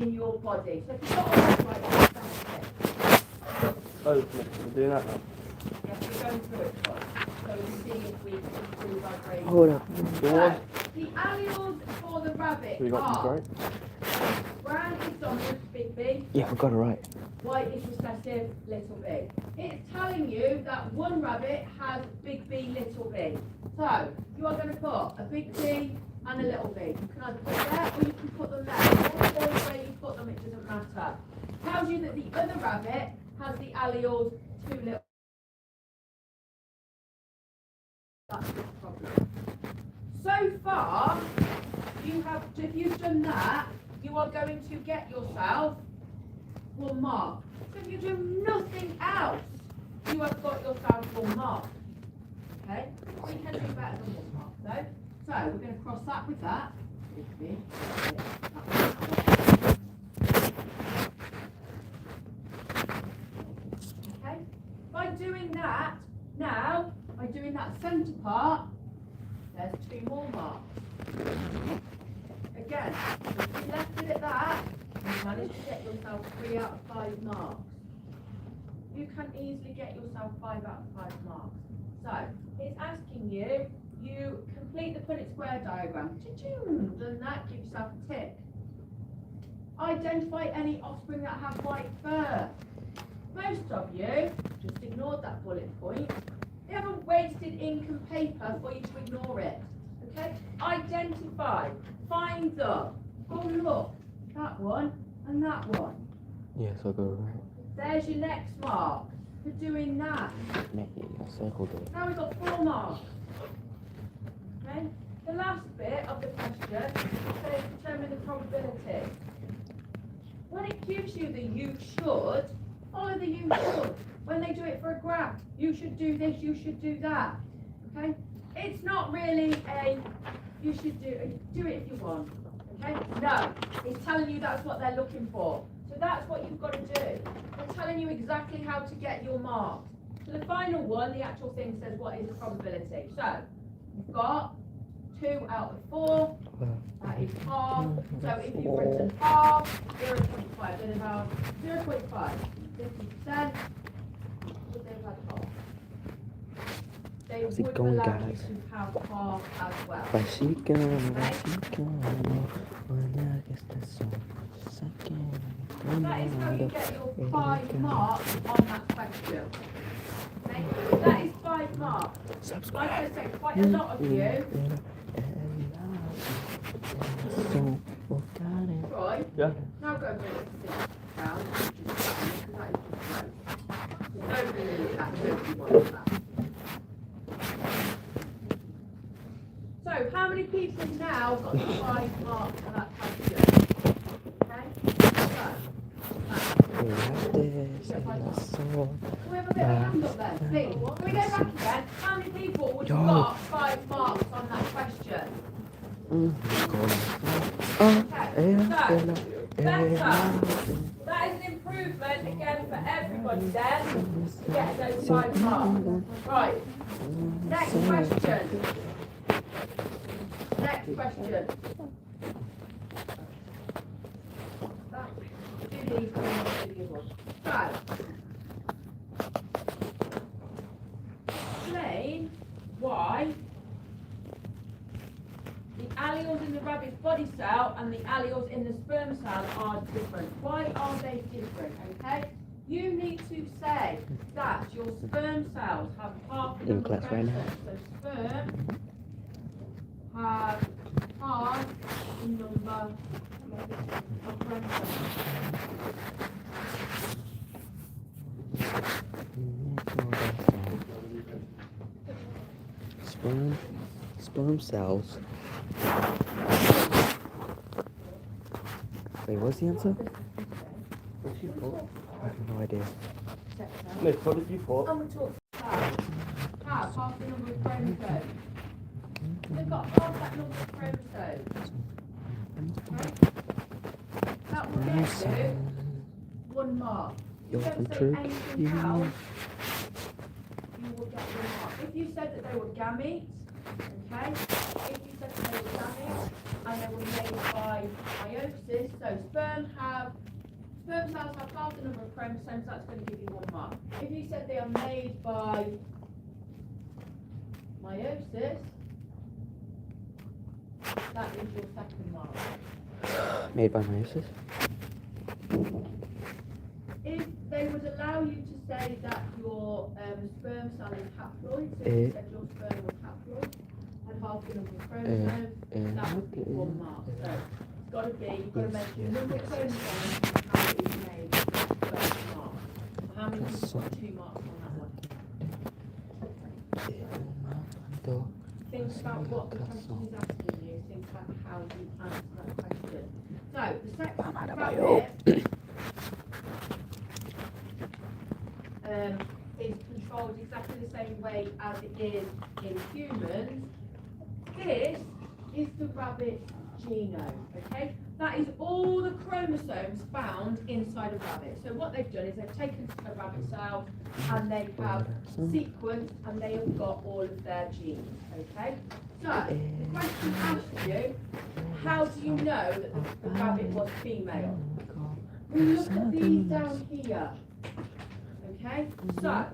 in your body. So if you've got a red right, that's it. Oh, we're doing that now. Yes, we're going through it first. So we'll see if we can improve our brain. Hold up. So, the alleles for the rabbit We got these are right? brown is dominant, big B. Yeah, I got it right. White is recessive, little b. It's telling you that one rabbit has big B, little b. So you are going to put a big B and a little b. You can either put there or you can put them there. Whichever way you put them, it doesn't matter. It tells you that the other rabbit has the alleles too little. That's the problem. So far, if you've done that, you are going to get yourself 1 mark. So if you do nothing else, you have got yourself 1 mark. Okay? We can do better than 1 mark though. So we're going to cross that with that. Okay? By doing that, now, by doing that centre part, there's 2 more marks. Again, if you left it at that, you managed to get yourself 3 out of 5 marks. You can easily get yourself 5 out of 5 marks. So, it's asking you, you complete the Punnett square diagram. Done that, give yourself a tick. Identify any offspring that have white fur. Most of you just ignored that bullet point. They haven't wasted ink and paper for you to ignore it. Okay? Identify, find them, go look, that one and that one. Yes, I got it right. There's your next mark for doing that. Make it, I circled it. Now we've got 4 marks. Okay? The last bit of the question says determine the probability. When it gives you the you should, follow the you should. When they do it for a graph, you should do this, you should do that. Okay? It's not really a you should do it if you want. Okay? No, it's telling you that's what they're looking for. So that's what you've got to do. They're telling you exactly how to get your marks. So the final one, the actual thing says what is the probability. So you've got 2 out of 4. That is half. So if you've written half, 0.5, then about 0.5, 50%. Would they have had half? They How's it would going, allow you guys? to have half as well. That is how you get your 5 marks on that question. Okay? That is 5 marks. Like I said, quite a lot of you. Troy, Yeah. now go bring it down. Because that is just gross. Nobody needs that. Nobody wants that. So, how many people now got the 5 marks on that question? Okay? So, we have a bit of a hand up there, please. Can we go back again? How many people would have got 5 marks on that question? Okay, so, better. That is an improvement again for everybody then to get those 5 marks. Right, next question. Next question. Do these one. So, explain why the alleles in the rabbit's body cell and the alleles in the sperm cell are different. Why are they different? Okay? You need to say that your sperm cells have half the number of chromosomes. So sperm have half the number of chromosomes. Sperm cells. Wait, what's the answer? What's your thought? I have no idea. Miss, what did you thought? And we talked about half the number of chromosomes. They've got half that number of chromosomes. Okay? That will get you 1 mark. If you don't say anything else, you will get 1 mark. If you said that they were gametes, okay, if you said they were damaged and they were made by meiosis, so sperm cells have half the number of chromosomes, that's going to give you 1 mark. If you said they are made by meiosis, that is your 2nd mark. Made by meiosis. If they would allow you to say that your sperm cell is haploid, so you said your sperm was haploid, and half the number of chromosomes, that would be 1 mark. So it's got to be, you've got to mention the number of chromosomes and how it is made, 1st mark. How many people got 2 marks on that one? Think about what the question is asking you, think about how you answer that question. So the second rabbit is controlled exactly the same way as it is in humans. This is the rabbit genome, okay? That is all the chromosomes found inside a rabbit. So what they've done is they've taken a rabbit cell and they have sequenced and they have got all of their genes, okay? So the question asks you, how do you know that the rabbit was female? We look at these down here. Okay, so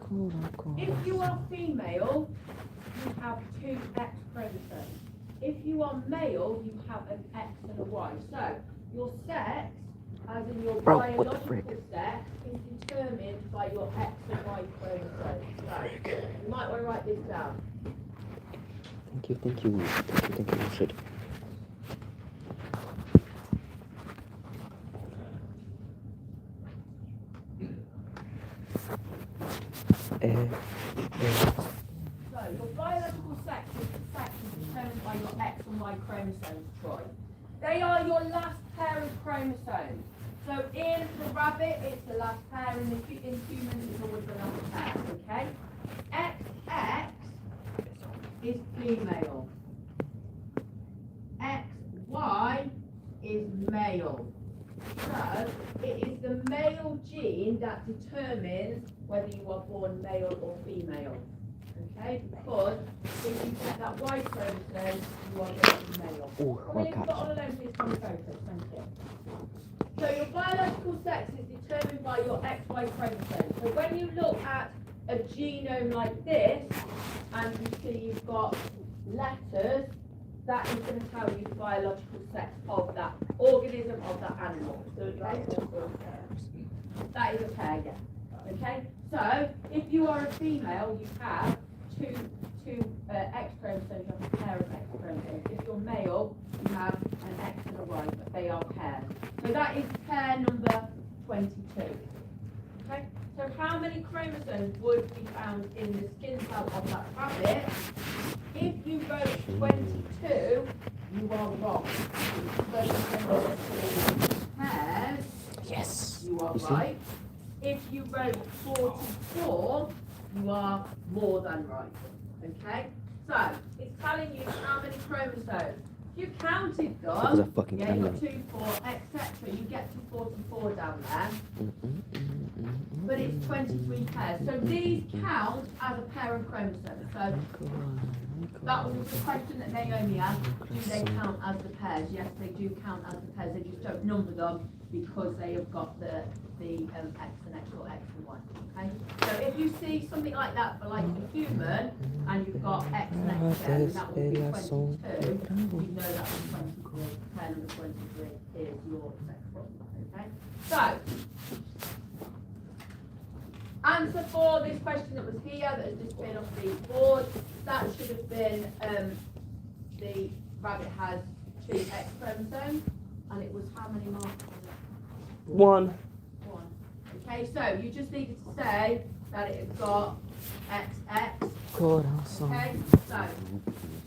if you are female, you have 2 X chromosomes. If you are male, you have an X and a Y. So your sex, as in your biological sex, is determined by your X and Y chromosomes. So you might want to write this down. Thank you, Richard. So your biological sex is determined by your X and Y chromosomes, Troy. They are your last pair of chromosomes. So in the rabbit, it's the last pair. In humans, it's always the last pair. Okay. XX is female. XY is male. So it is the male gene that determines whether you are born male or female. Okay, because if you get that Y chromosome, you are going to be male. Well, got all alone, please come and focus. Thank you. So your biological sex is determined by your XY chromosome. So when you look at a genome like this, and you see you've got letters, that is going to tell you the biological sex of that organism, of that animal. Okay? That is a pair, yeah. Okay? So, if you are a female, you have two X chromosomes, you have a pair of X chromosomes. If you're male, you have an X and a Y, but they are pairs. So that is pair number 22. Okay? So how many chromosomes would be found in the skin cell of that rabbit? If you wrote 22, you are wrong. Because pairs, yes, you are right. If you wrote 44, you are more than right. Okay? So, it's telling you how many chromosomes. If you counted them, yeah, you got 2, 4, etc. You get to 44 down there. But it's 23 pairs. So these count as a pair of chromosomes. So that was the question that Naomi asked. Do they count as the pairs? Yes, they do count as the pairs. They just don't number them because they have got the X and X or X and Y. Okay? So if you see something like that for like a human and you've got X and X there, and that would be 22, you know that was 23. Pair number 23 is your sex problem. Okay? So answer for this question that was here that has just been off the board, that should have been the rabbit has 2 X chromosomes, and it was how many marks was it? 1. Okay, so you just needed to say that it has got XX. Okay, so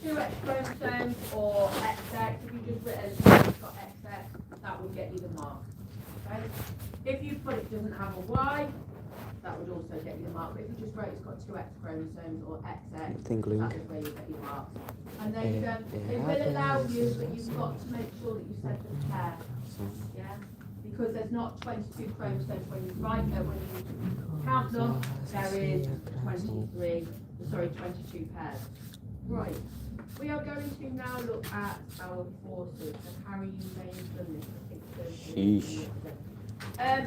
2 X chromosomes or XX. If you just written it's got XX, that would get you the mark. Okay, if you put it doesn't have a Y, that would also get you the mark. But if you just wrote it's got 2 X chromosomes or XX, that is where you get your marks. And then it will allow you, but you've got to make sure that you said the pair. Yeah? Because there's not 22 chromosomes when you write them, when you count them, there is 22 pairs. Right. We are going to now look at our courses and how you may have done this. Sheesh.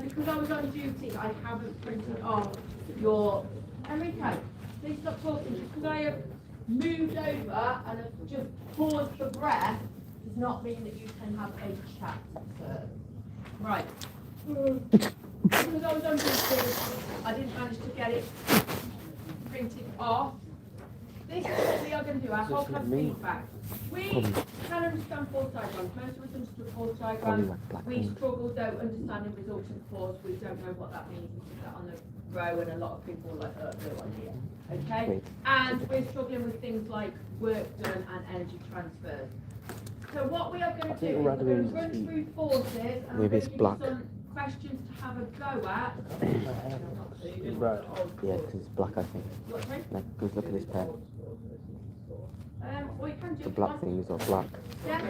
Because I was on duty, I haven't printed off your... Enrico, please stop talking. Just because I have moved over and have just paused for breath does not mean that you can have a chat, sir. Right. Because I was on duty, I didn't manage to get it printed off. This is what we are going to do, our whole class feedback. We can understand force diagrams. Most of us understood force diagrams. We struggle, don't understanding resultant force. We don't know what that means. We put that on the row and a lot of people are like, no idea. Okay? And we're struggling with things like work done and energy transfers. So what we are going to do is we're going to run through forces and we're going to give you some questions to have a go at. Right. Yeah, because it's black, I think. What, sorry? Like, just look at this pen. Or you can do The black thing is all black. Yeah.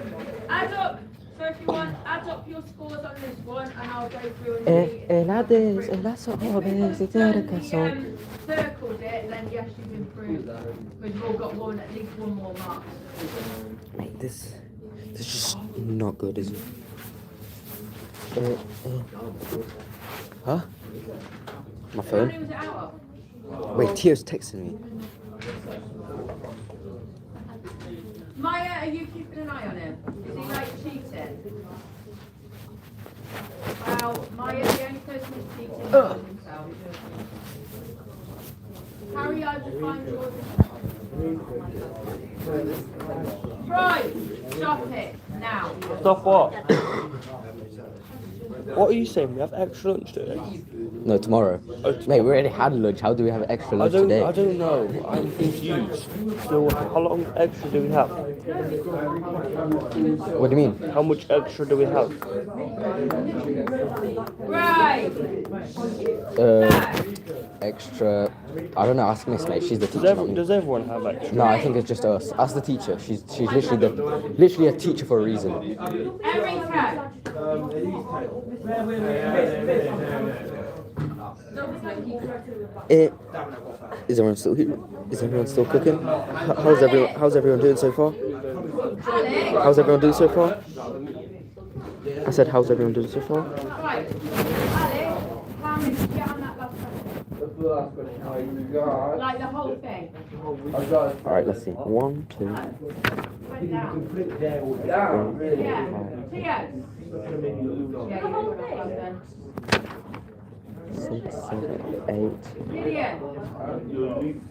Add up. So if you want, add up your scores on this one, and I'll go through and see. Circled it, then yes, you've improved. Because you've all got at least one more mark. Mate, this is just not good, is it? Huh? My How many phone? was it out of? Wait, Tio's texting me. Maya, are you keeping an eye on him? Is he like cheating? Well, Maya, the only person who's cheating is himself. Harry, I've defined yours. Right, stop it now. Stop what? What are you saying? We have extra lunch today? No, tomorrow. Mate, we already had lunch. How do we have extra lunch today? I don't know. I'm confused. So how long extra do we have? What do you mean? How much extra do we have? Right. Extra. I don't know. Ask Miss, mate. She's the teacher. not me. Does everyone have extra? No, I think it's just us. Us, the teacher. She's literally a teacher for a reason. Erica. Is everyone still here? Is everyone still cooking? How's everyone doing so far? How's everyone doing so far? I said, how's everyone doing so far? Right. Alex, how many did you get on that last question? Like the whole thing? Alright, let's see. 1, 2. Went down. Yeah. Theo. The whole thing? 6, 7, 8. Gideon.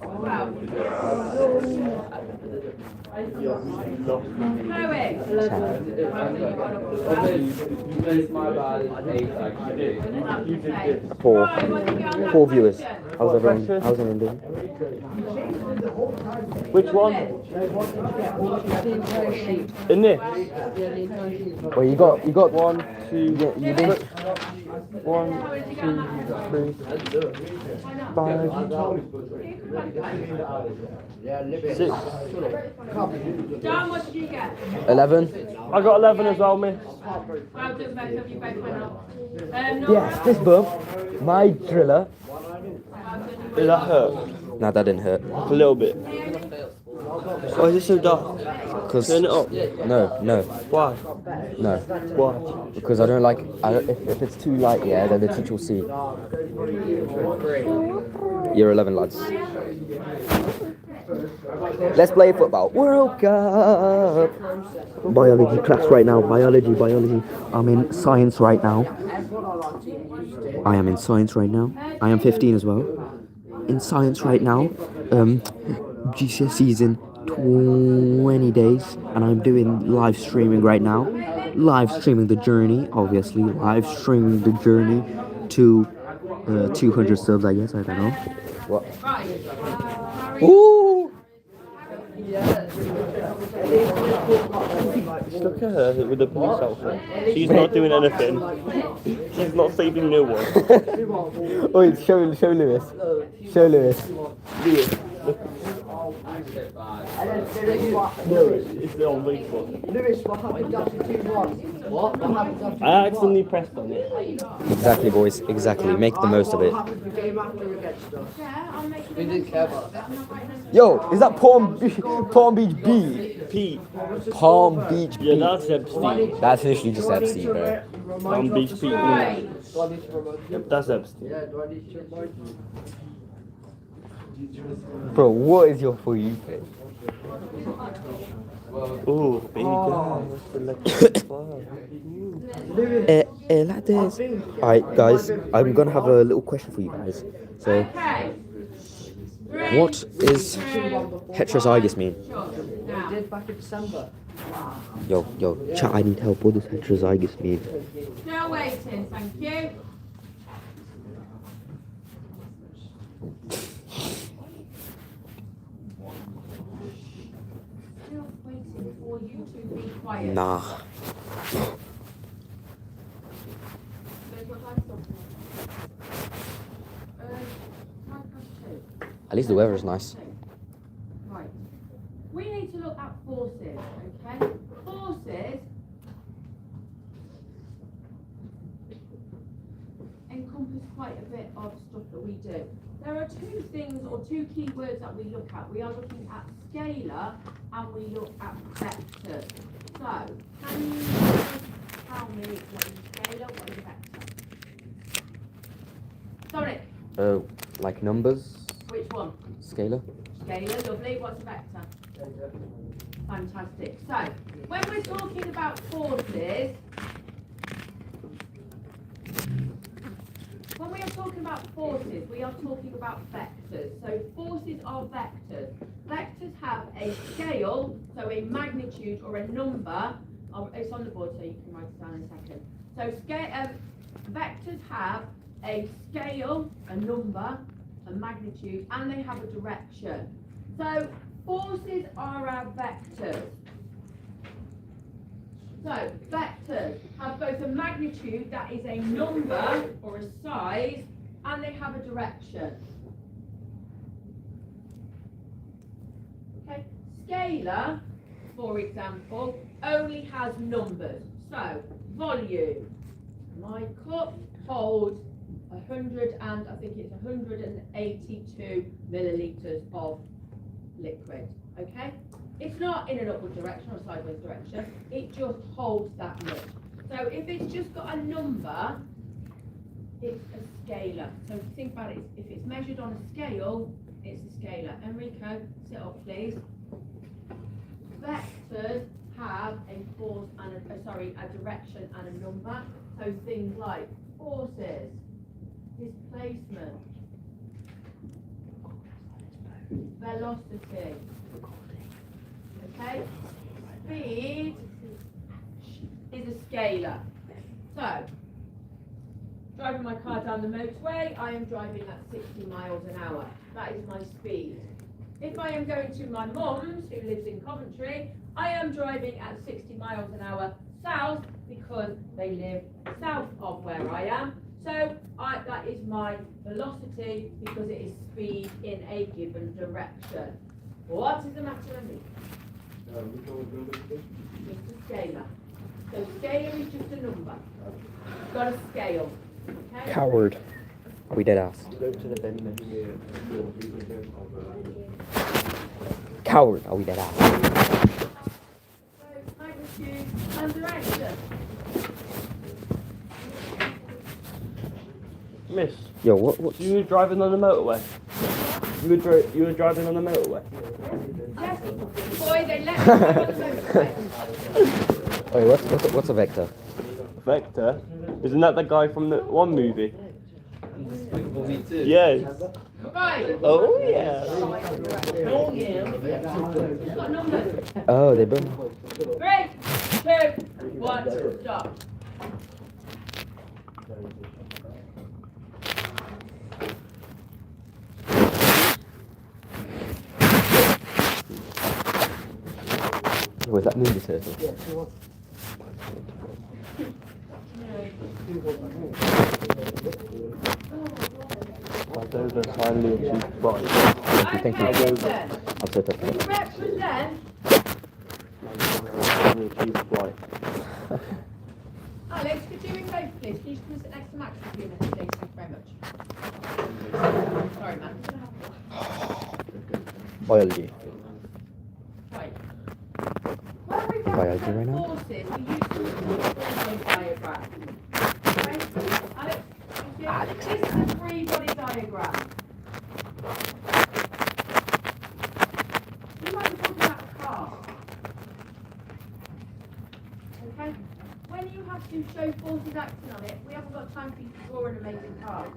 Wow. Chloe. 4 viewers. How's everyone doing? Which one? In this? Well, you got 1, 2, you did 1, 2, 3, 5, 6. John, what did you get? 11. I got 11 as well, miss. Well done, both of you both went up. Yes, this bub, my driller. Did that hurt? Nah, that didn't hurt. A little bit. Why is it so dark? Cause Turn it up. No, Why? no. Why? Because I don't like. If it's too light, yeah, then the teacher will see. Year 11 lads. Let's play football. World Cup. Biology class right now. Biology. I'm in science right now. I am in science right now. I am 15 as well. In science right now. GCSEs in 20 days, and I'm doing live streaming right now. Live streaming the journey, obviously. Live streaming the journey to 200 subs, I guess. I don't know. What? Ooh! Just look at her with the police outfit. She's not doing anything. She's not saving no one. Wait, show Lewis. Show Lewis. No, it's on Facebook. Lewis, what happened after 2-1? What happened after I accidentally pressed on it. Exactly, boys. Exactly. Make the most of it. What happened the game after against us? Yeah, I'm making We didn't care about that. Yo, is that Palm Beach B? Pete. Palm Beach Yeah, B. that's Epstein. That's literally just Epstein, bro. Palm Beach Pete. Right. Do I need to remind you? Yep, that's Epstein. Yeah, do I need to remind you? Bro, what is your for you page? Oh, baby girl. Like this. Alright, guys, I'm gonna have a little question for you guys. So, Okay. what is heterozygous mean? We did back in December. Yo, chat, I need help. What does heterozygous mean? Still waiting, thank you. Still waiting for you to be quiet. Nah. There's what I'm talking about. 2:02. At least the weather is nice. Right. We need to look at forces, okay? Forces encompass quite a bit of stuff that we do. There are two things or two key words that we look at. We are looking at scalar and we look at vectors. So, can you tell me what is scalar, what is vector? Dominic, Like numbers? which one? Scalar? Scalar, lovely. What's a vector? Fantastic. So, when we're talking about forces, we are talking about vectors. So, forces are vectors. Vectors have a scale, so a magnitude or a number. It's on the board, so you can write it down in a second. So, vectors have a scale, a number, a magnitude, and they have a direction. So, forces are our vectors. So, vectors have both a magnitude, that is a number or a size, and they have a direction. Okay, scalar, for example, only has numbers. So, volume. My cup holds 182 millilitres of liquid, okay? It's not in an upward direction or a sideways direction, it just holds that much. So if it's just got a number, it's a scalar. So if you think about it, if it's measured on a scale, it's a scalar. Enrico, sit up please. Vectors have a force and a direction and a number. So things like forces, displacement, velocity, okay? Speed is a scalar. So, driving my car down the motorway, I am driving at 60 miles an hour. That is my speed. If I am going to my mum's, who lives in Coventry, I am driving at 60 miles an hour south because they live south of where I am. So that is my velocity because it is speed in a given direction. What is the matter with me? Just a scalar. So scalar is just a number. You've got a scale. Okay? Coward. Are we dead ass? Go to the bin. Coward. Are we dead ass? So magnitude and direction. Miss, Yo, what? you were driving on the motorway? You were driving on the motorway? Yes, boy, they let me go on the motorway. Wait, what's a vector? Vector? Isn't that the guy from the one movie? Yes. Right. Oh yeah. It's got numbers. Oh, they both. 3, 2, 1, stop. Was that Ninja Turtle? I'll go over finally achieve right. Thank you. Okay, listen. I've said that. They represent. Alex, could you move over, please? Can you just come and sit next to Max for a few minutes, please? Thank you very much. Sorry, man. Biology. Right. When we Biology represent right now? forces, we use something called a diagram. Okay? Alex, thank you. This is a three-body diagram. You might be talking about a car. Okay? When you have to show forces acting on it, we haven't got time for you to draw an amazing car.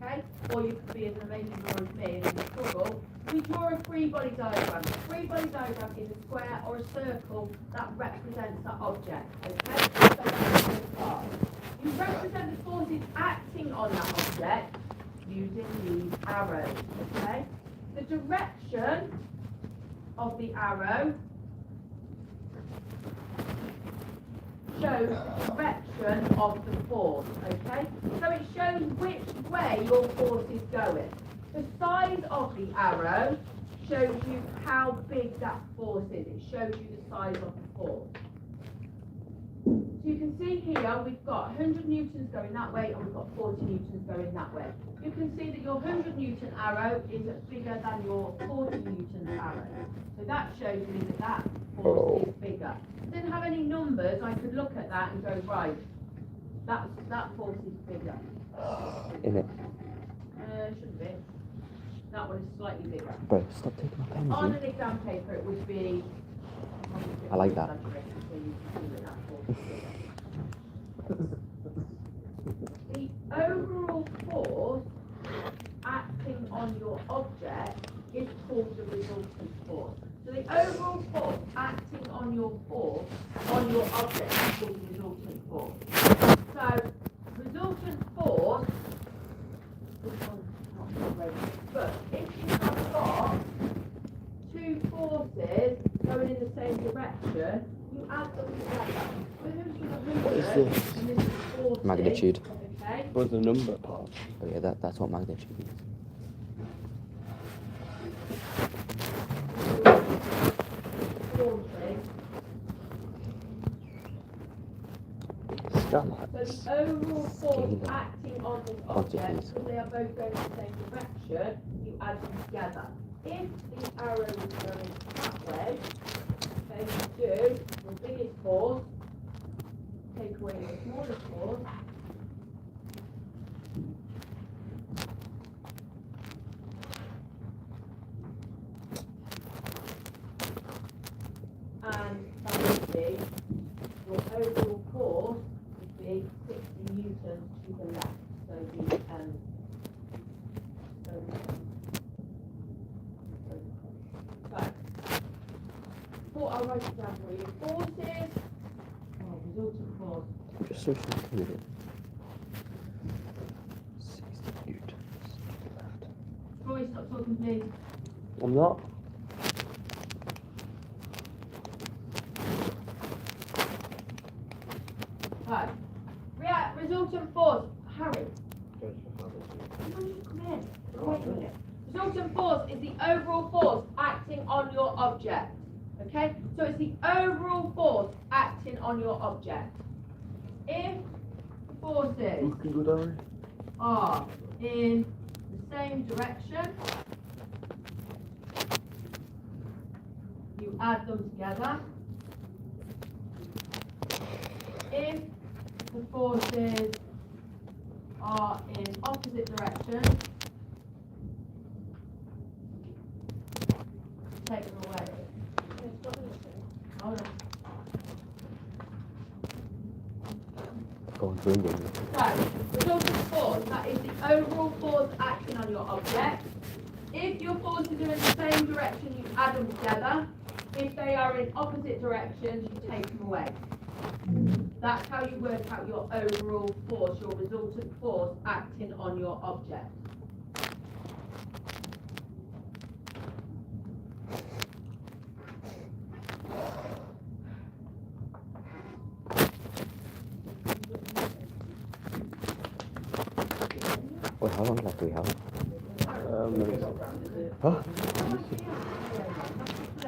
Okay? Or you could be as an amazing drawer as me and in struggle. We draw a three-body diagram. A three-body diagram is a square or a circle that represents that object. Okay? So that's the car. You represent the forces acting on that object using these arrows. Okay? The direction of the arrow shows the direction of the force, okay? So it shows which way your force is going. The size of the arrow shows you how big that force is. It shows you the size of the force. So you can see here we've got 100 newtons going that way and we've got 40 newtons going that way. You can see that your 100 newton arrow is bigger than your 40 newton arrow. So that shows me that that force is bigger. If I didn't have any numbers, I could look at that and go, right, that force is bigger. In it. Shouldn't be. That one is slightly bigger. Bro, stop taking my pen, On G. an exam paper, it would be. I like that. The overall force acting on your object is called the resultant force. So the overall force acting on your object is called the resultant force. So resultant force, this one's not great, but if you have got two forces going in the same direction, you add them together. So this is 100 What is this? and this is 40. Magnitude. Okay. What's the number part? Oh yeah, that's what magnitude is. So the overall force acting on this object, Quantities. because they are both going in the same direction, you add them together. If the arrow is going that way, then you do the biggest force, take away the smallest force, and that would be your overall force would be 60 newtons to the left. So the I'll write it down for you. Forces. Oh, resultant force. I'm just so confused with it. 60 newtons to the left. Troy, stop talking, please. I'm not. Right. Resultant force. Harry. Come in. Wait a minute. Resultant force is the overall force acting on your object. Okay? So it's the overall force acting on your object. If the forces are in the same direction, you add them together. If the forces are in opposite directions, take them away. Hold on. Go on, bring it. So, resultant force, that is the overall force acting on your object. If your forces are in the same direction, you add them together. If they are in opposite directions, you take them away. That's how you work out your overall force, your resultant force acting on your object. Well, how long left do we have? Huh?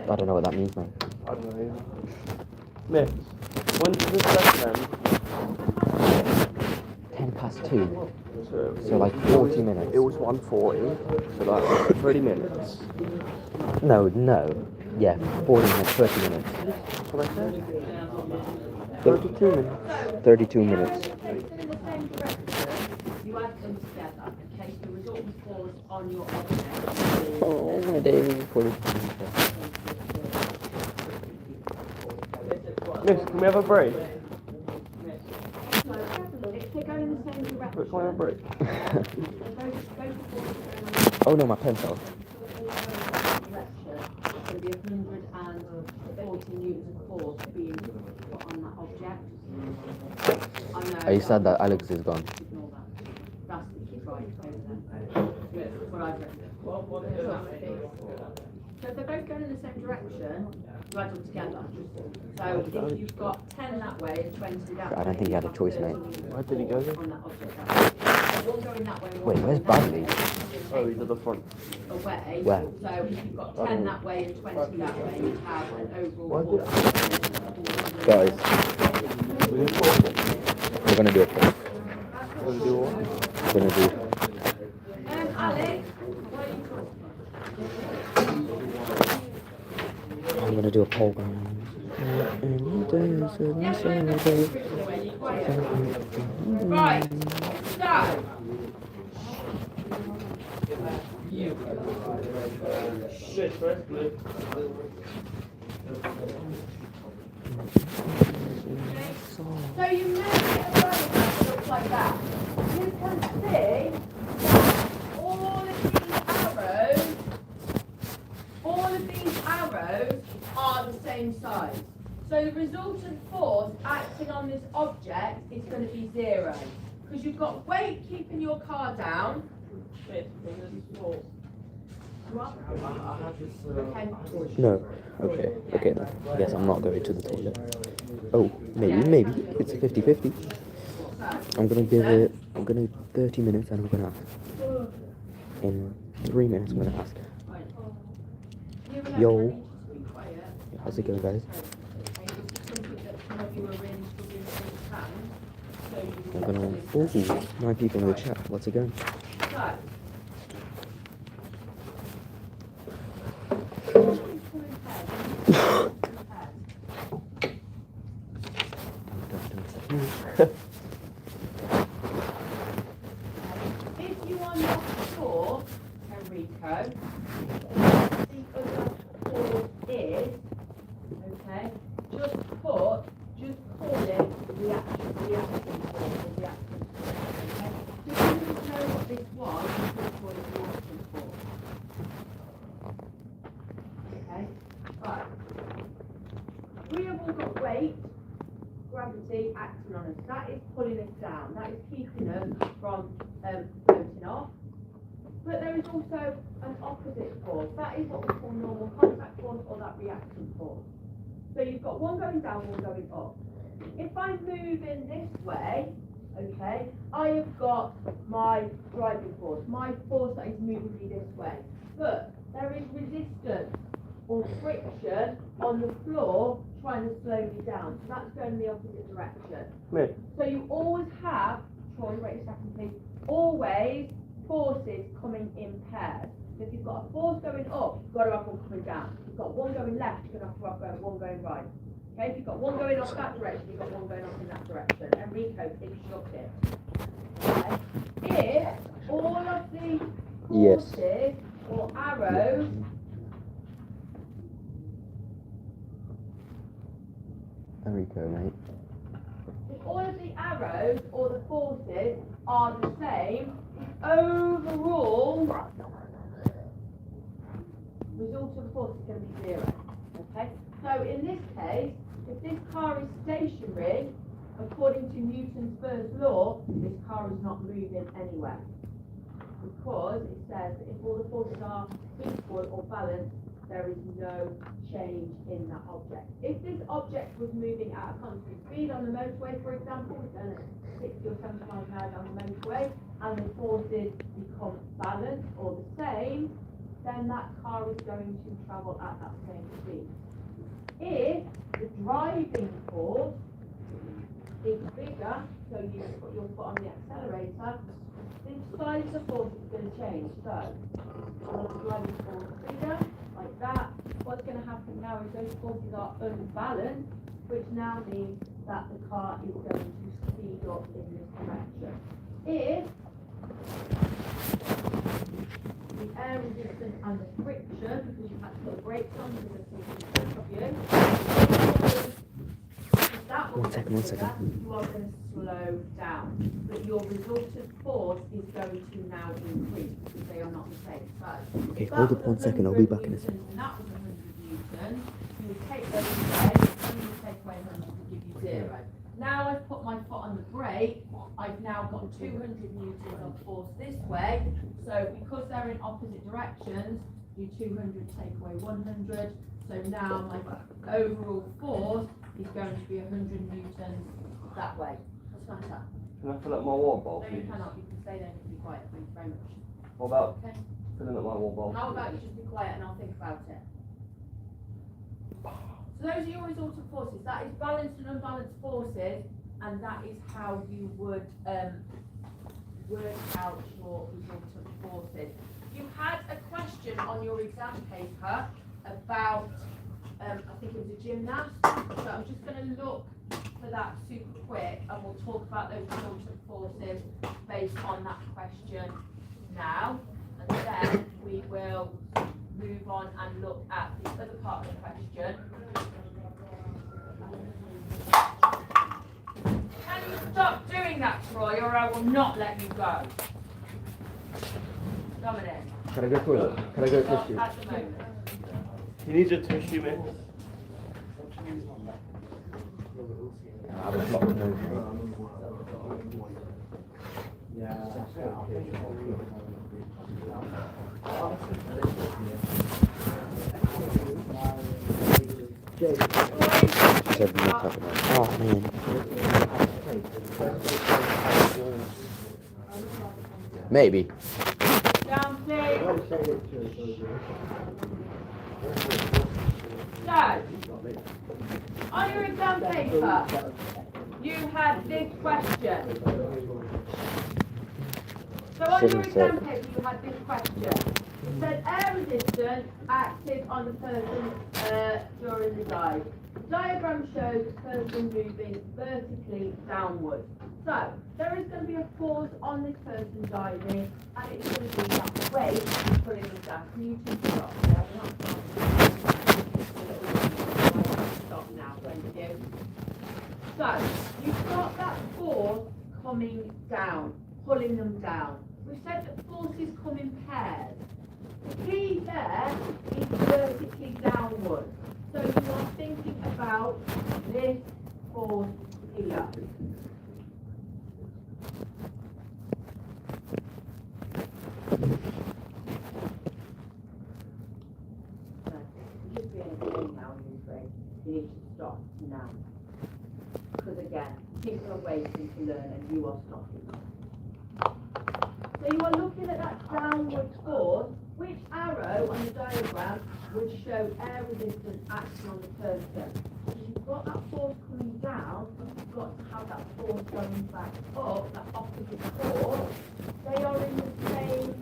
I don't know what that means, man. I don't know. Miss, when did this lesson end? 2:10. So, So like 40 minutes. it was 1:40, so that's 30 minutes. No. Yeah, 40 minutes, 30 minutes. That's what I said. 32 minutes. 32 Now, minutes. if they're facing in the same direction, you add them together. Okay, so the resultant force on your object. Oh my day. Miss, can we have a break? If they're going in the same direction, Can we have a break? Oh no, my pen fell. it's going to be 140 newtons of force being put on that object. I know. You said that Alex is gone. Ignore that. That's right over there. What I've written. So if they're both going in the same direction, you add them together. So if you've got 10 that way and 20 that way. I don't think you had a choice, mate. Where did he go then? On that object. One going that way. Wait, where's Bradley? Oh, he's at the front. Away. Where? So if you've got 10 that way and 20 that way, you have an overall force. Guys, We can pause it. we're gonna do a poll. We're gonna do what? We're gonna do. Alex, what are you talking I'm gonna do a poll, guys. Right, so. Miss, firstly. So you make it a that looks like that. You can see that all of these arrows are the same size. So the resultant force acting on this object is going to be 0. Because you've got weight keeping your car down. Okay. No. Okay then. I guess I'm not going to the toilet. Oh, maybe. It's a 50-50. I'm gonna 30 minutes and I'm gonna ask. In 3 minutes I'm gonna ask. Yo. How's it going, guys? I'm gonna. Oh, 9 people in the chat. What's it going? If you are not sure, Enrico, the other force is, okay, just call it reaction force or reaction force, okay? So if you didn't know what this was, you could call it reaction force. Okay? Right. We have all got weight, gravity acting on us. That is pulling us down. That is keeping us from floating off. But there is also an opposite force. That is what we call normal contact force or that reaction force. So you've got one going down, one going up. If I'm moving this way, okay, I have got my driving force, my force that is moving me this way. But there is resistance or friction on the floor trying to slow me down. So that's going in the opposite direction. Miss, So you always have, Troy, wait a second please, always forces coming in pairs. So if you've got a force going up, you've got to have one coming down. If you've got one going left, you're going to have one going right. Okay, if you've got one going off that direction, you've got one going off in that direction. Enrico, instruct it. Okay? If all of the forces or arrows Enrico, mate. if all of the arrows or the forces are the same, the overall result of the force is going to be 0. Okay? So in this case, if this car is stationary, according to Newton's first law, this car is not moving anywhere. Because it says that if all the forces are equal or balanced, there is no change in that object. If this object was moving at a constant speed on the motorway, for example, we're going at 60 or 70 miles an hour down the motorway, and the forces become balanced or the same, then that car is going to travel at that same speed. If the driving force is bigger, so you put your foot on the accelerator, the size of the force is going to change. So, when the driving force is bigger, like that, what's going to happen now is those forces are unbalanced, which now means that the car is going to speed up in this direction. If the air resistance and the friction, because you had to put the brakes on because of the front of you, if that was 1 second, 1 second. you are going to slow down, but your resultant force is going to now increase because they are not the same. So, Okay, hold up 1 second, I'll be back in a second. and that was 100 newtons, you would take those away, and you would take away 100 to give you 0. Now I've put my foot on the brake, I've now got 200 newtons of force this way, so because they're in opposite directions, you 200 take away 100, so now my overall force is going to be 100 newtons that way. What's the matter? Can I fill up my water bowl, No, you please? cannot, you can stay there and be quiet, thank you very much. What about Okay. filling up my water bowl? How about you just be quiet and I'll think about it. So those are your resultant forces. That is balanced and unbalanced forces, and that is how you would work out your resultant forces. You had a question on your exam paper about, I think it was a gymnast, so I'm just going to look for that super quick, and we'll talk about those resultant forces based on that question now, and then we will move on and look at the other part of the question. Can you stop doing that, Troy, or I will not let you go? Dominic. Can I go toilet? Can I go Not tissue? at the moment. You need your tissue, miss. I was not moving. Oh man. Maybe. Down, please. So, on your exam paper, you had this question. So on your exam paper, you had this question. It said air resistance acted on the person during the dive. The diagram shows the person moving vertically downwards. So, there is going to be a force on this person diving, and it's going to be that weight pulling them down. Can you two stop there? Stop now, thank you. So, you've got that force coming down, pulling them down. We said that forces come in pairs. The key there is vertically downward. So you are thinking about this force here. You should be in a pain now, you need to stop now. Because again, people are waiting to learn and you are stopping. So you are looking at that downward force. Which arrow on the diagram would show air resistance acting on the person? If you've got that force coming down, you've got to have that force going back up, that opposite force. They are in the same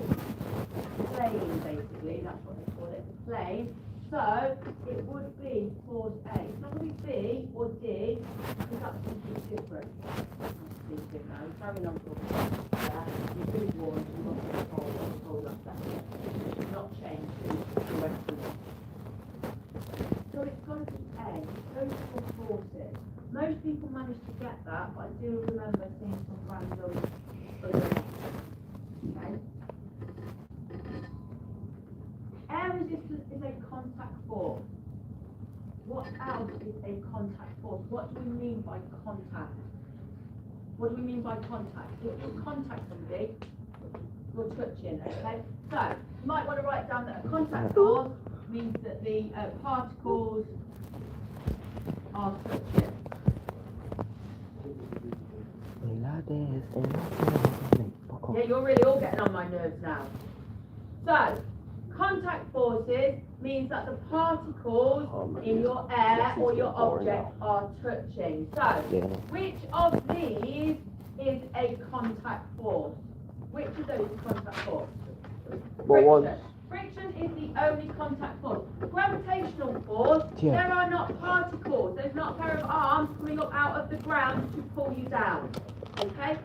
plane, basically. That's what they call it, the plane. So it would be force A. It's not going to be B or D, because that's something different. I'm carrying on talking about that. You've been warned, you must hold up that. It's not changed the rest of it. So it's got to be A, those are forces. Most people manage to get that, but I do remember seeing some random other. Okay? Air resistance is a contact force. What else is a contact force? What do we mean by contact? What do we mean by contact? If you contact somebody, you're touching, okay? So, you might want to write down that a contact force means that the particles are touching. Yeah, you're really all getting on my nerves now. So, contact forces means that the particles in your air or your object are touching. So, Yeah. which of these is a contact force? Which of those is contact force? What one? Friction is the only contact force. Gravitational force, Yeah. there are not particles. There's not a pair of arms coming up out of the ground to pull you down. Okay?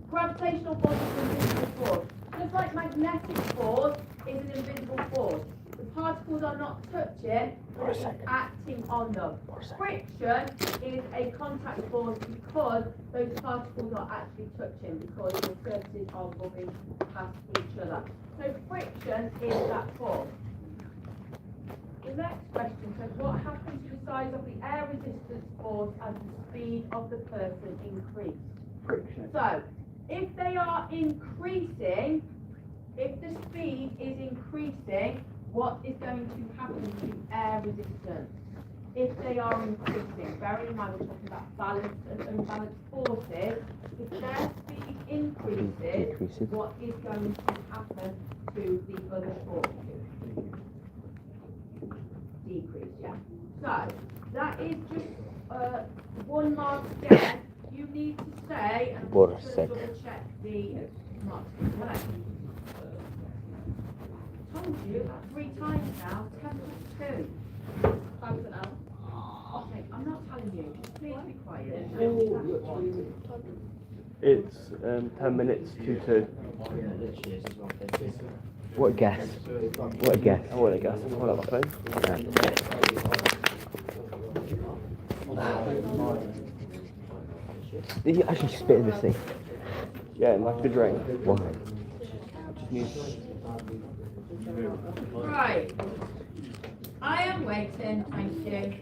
Gravitational force is an invisible force. Just like magnetic force is an invisible force. The particles are not touching, but it's acting on them. Friction is a contact force because those particles are actually touching because the surfaces are rubbing past each other. So friction is that force. The next question says, what happens to the size of the air resistance force as the speed of the person increased? Friction. So, if they are increasing, if the speed is increasing, what is going to happen to air resistance? If they are increasing, bearing in mind we're talking about balanced and unbalanced forces, if their speed increases, what is going to happen to the other forces? Decrease, yeah. So, that is just 1 mark again. You need to say, and I'm What a just sec. going to double check the marks. Right. I told you about 3 times now, 10 plus 2. Thanks an hour. Okay, I'm not telling you, just please be quiet. It's 10 minutes to 2. What a guess. What a guess. I want to guess. I want to have Did you actually spit in the sea? Yeah, like the drink. Why? Just needs. Right. I am waiting, thank you.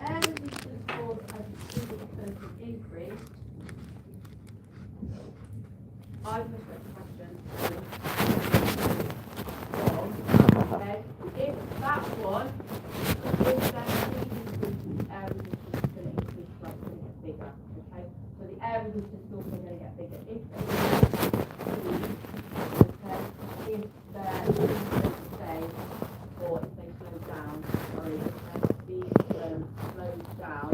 Air resistance force as the speed of the person increased. I've misread the question. Okay. If that one, if their speed increases, air resistance is going to increase, like it's going to get bigger. Okay. So the air resistance is also going to get bigger. If they if their speed stays, or if they slow down, sorry, if their speed slows down,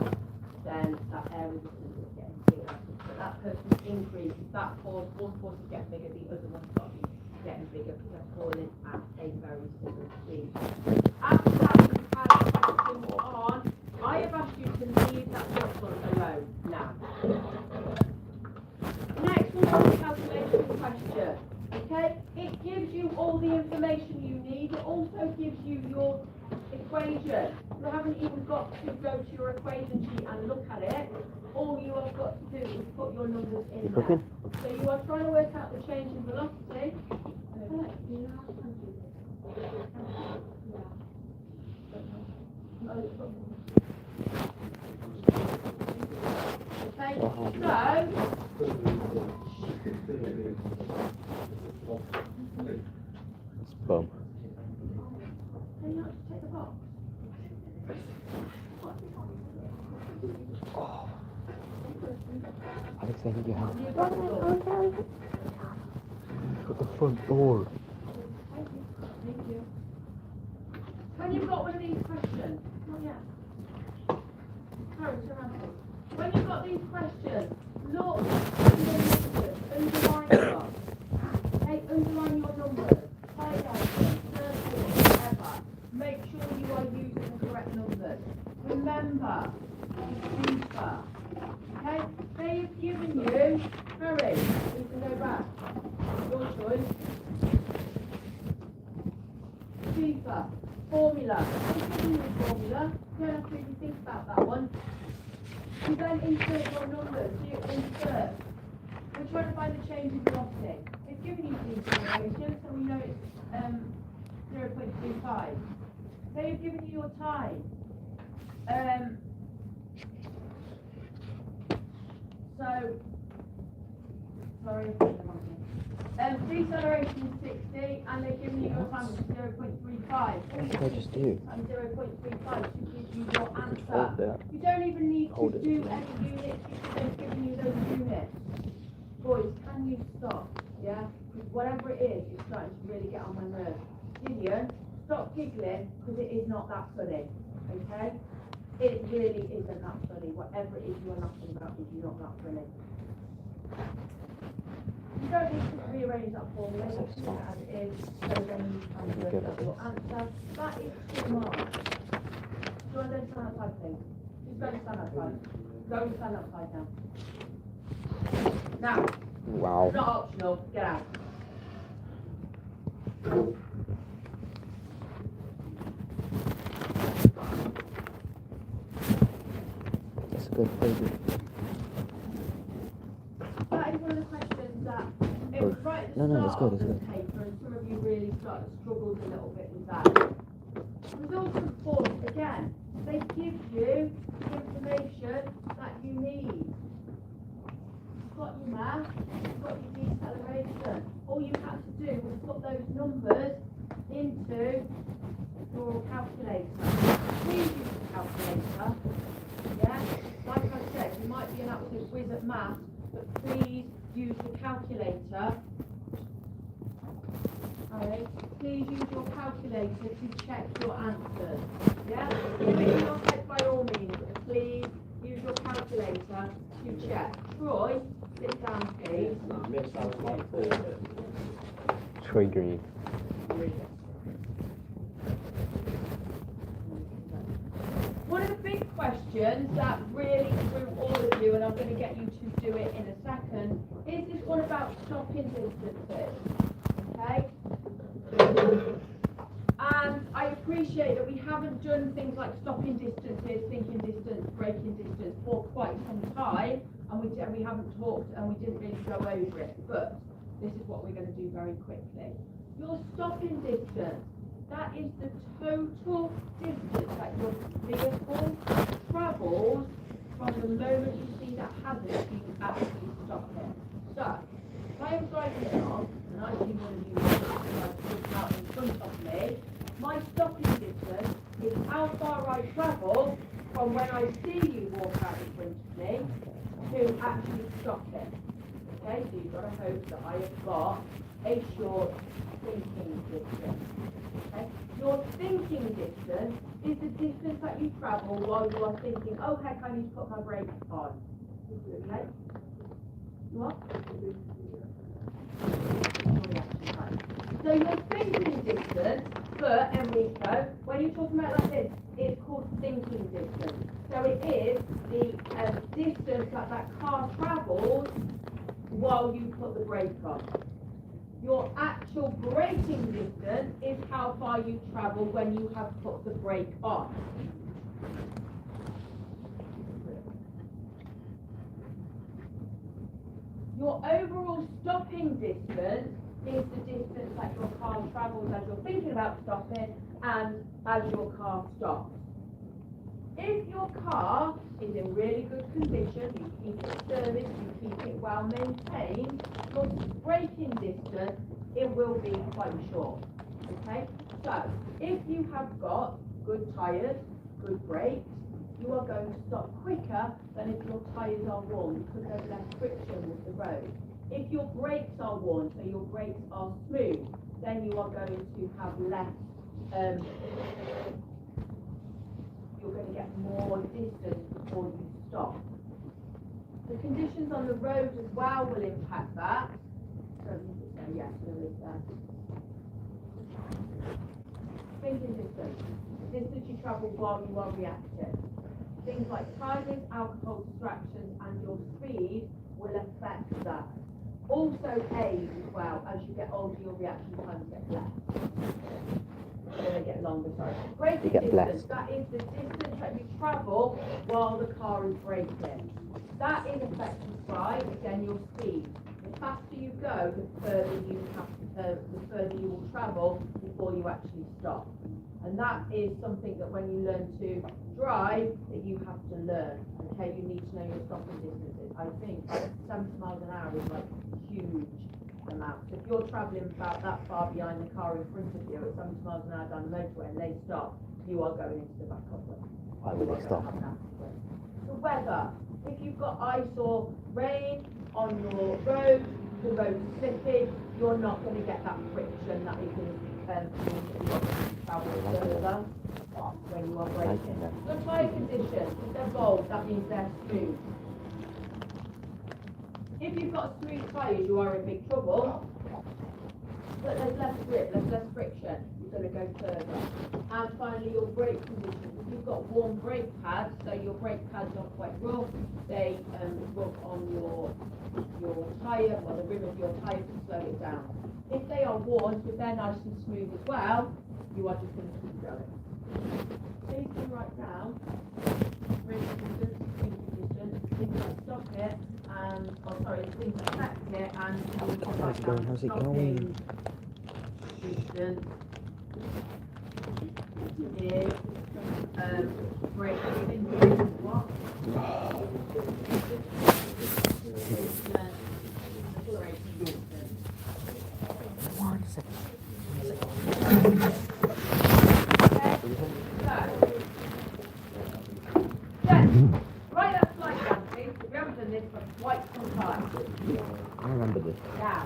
then that air resistance is getting bigger. But that person's increase, that force, one force is getting bigger, the other one's got to be getting bigger because they're falling at a very similar speed. After that, we've had questions on, I have asked you to leave that first one alone now. Next one is the calculation question. Okay? It gives you all the information you need. It also gives you your equation. You haven't even got to go to your equation sheet and look at it. All you have got to do is put your numbers in there. So you are trying to work out the change in velocity. Okay, so It's bum. can you not just take the box? Alex, I need your help. You got the box. Got the front door. Thank you. When you've got one of these questions, not yet. Karen, turn around. When you've got these questions, look at your numbers, underline them. Okay, underline your numbers, highlight them, circle them, whatever. Make sure you are using the correct numbers. Remember, FIFA. Okay, they've given you, Harry, you can go back. Your choice. FIFA, formula. They've given you a formula. You don't have to even think about that one. You then insert your numbers. So you insert. We're trying to find the change in velocity. They've given you the information, so we know it's 0.25. They've given you your time. So, sorry, I'm Deceleration is 60, and they're giving you your time of 0.35. What did I just do? And 0.35 to give you your Hold answer. that. You don't even need to Hold it. do any units because they've given you those units. Boys, can you stop? Yeah? Because whatever it is, it's starting to really get on my nerves. Gideon, stop giggling because it is not that funny. Okay? It really isn't that funny. Whatever it is you're laughing about is not that funny. You don't need to rearrange that formula, you keep it as it is, so then you can work out your answer. That is too much. Do you understand that side thing? Just go and stand outside. Go and stand outside now. Now, Wow. not optional, get out. That's a good baby. That is one of the questions that it was right at the No, it's start good, of it's the good. paper, and some of you really struggled a little bit with that. Resultant force, again, they give you the information that you need. You've got your math, you've got your deceleration. All you had to do was put those numbers into your calculator. Please use the calculator. Yeah? Like I said, you might be an absolute whiz at math, but please use the calculator. Alright? Please use your calculator to check your answers. Yeah? Do it in your head by all means, but please use your calculator to check. Troy, sit down please. Troy Green. One of the big questions that really threw all of you, and I'm going to get you to do it in a second, is this one about stopping distances. Okay? And I appreciate that we haven't done things like stopping distances, thinking distance, braking distance for quite some time, and we haven't talked and we didn't really go over it, but this is what we're going to do very quickly. Your stopping distance, that is the total distance that your vehicle travels from the moment you see that hazard to you actually stop it. So, if I am driving along and I see one of you walking out in front of me, my stopping distance is how far I travel from when I see you walk out in front of me to actually stop it. Okay, so you've got to hope that I have got a short thinking distance. Okay? Your thinking distance is the distance that you travel while you are thinking, oh heck, I need to put my brakes on. Okay? What? So your thinking distance for Enrico, when you're talking about like this, it's called thinking distance. So it is the distance that car travels while you put the brake on. Your actual braking distance is how far you travel when you have put the brake on. Your overall stopping distance is the distance that your car travels as you're thinking about stopping and as your car stops. If your car is in really good condition, you keep it serviced, you keep it well maintained, your braking distance, it will be quite short. Okay? So, if you have got good tyres, good brakes, you are going to stop quicker than if your tyres are worn because there's less friction with the road. If your brakes are worn, so your brakes are smooth, then you are going to have less you're going to get more distance before you stop. The conditions on the road as well will impact that. So yes, there is that. Thinking distance. The distance you travel while you are reacting. Things like timing, alcohol distractions, and your speed will affect that. Also age as well. As you get older, your reaction times get less. They get longer, sorry. Braking distance, that is the distance that you travel while the car is braking. That is affected by, again, your speed. The faster you go, the further you will travel before you actually stop. And that is something that when you learn to drive, that you have to learn. Okay, you need to know your stopping distances. I think 70 miles an hour is like huge. them out. So if you're travelling about that far behind the car in front of you at 70 miles an hour down the motorway and they stop, you are going into the back of them. Why would they stop? The weather. If you've got ice or rain on your road, the road is slippy, you're not going to get that friction that is going to travel further when you are braking. The tyre conditions, if they're bold, that means they're smooth. If you've got smooth tyres, you are in big trouble. But there's less grip, there's less friction, you're going to go further. And finally, your brake conditions. If you've got warm brake pads, so your brake pads are quite rough, they rub on your tyre, or the rim of your tyre to slow it down. If they are worn, if they're nice and smooth as well, you are just going to keep going. So you can write down brake distance, speed distance, things that stop it, and, things that affect it, and How's it going? Distance is brake distance, what? One second. Write that slide down, please. We haven't done this for quite some time. I remember this. Yeah.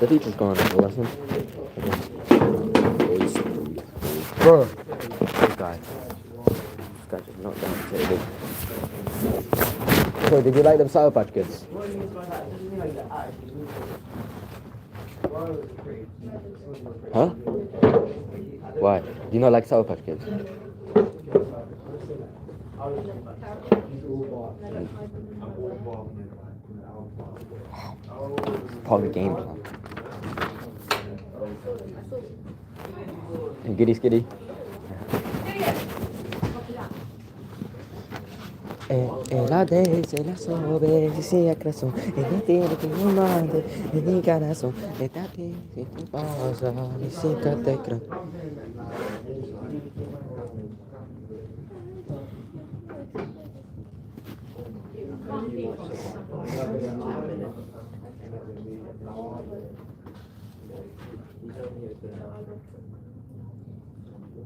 The teacher's gone to the lesson. Bro. This guy. This guy just knocked down the table. So, did you like them Sour Patch Kids? Huh? Why? Do you not like Sour Patch Kids? Part of the game plan. Hey, Giddy Skiddy. La desde la sobe, si sia creso, e ne tiene che non mande, e di carazo, e da te, si ti posa, mi si catecra.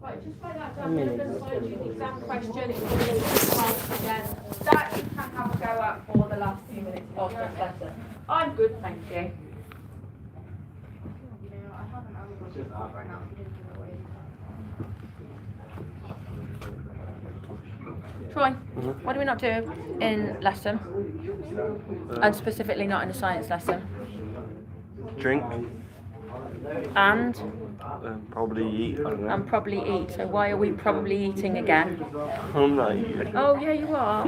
Right, just write that down. I'm going to find you the exam question. It's going to be again. That you can have a go at for the last few minutes of this lesson. I'm good, thank you. Troy, what do we not do in lesson? And specifically not in a science lesson? Drink. And? Probably eat. I don't know. And probably eat. So why are we probably eating again? I'm not eating. Oh yeah, you are.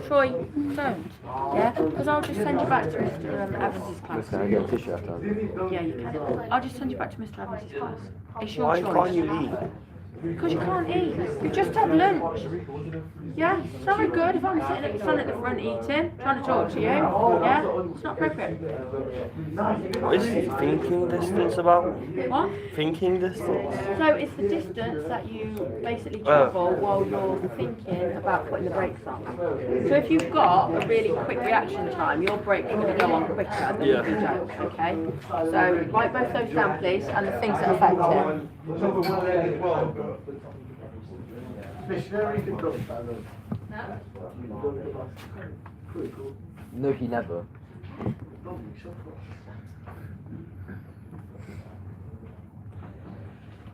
Troy, don't. Yeah? Because I'll just send you back to Mr. Evans' class. Can I get a tissue out of Yeah, you can. I'll just send you back to Mr. Evans' class. It's your Why choice. can't you eat? Because you can't eat. You've just had lunch. Yeah? It's not very good if I'm sitting at the front eating, trying to talk to you. Yeah? It's not appropriate. What is thinking distance about? What? Thinking distance? So it's the distance that you basically travel while you're thinking about putting the brakes on. So if you've got a really quick reaction time, your brakes are going to go on quicker than you don't, okay? So write both those down please and the things that affect it. No, he never.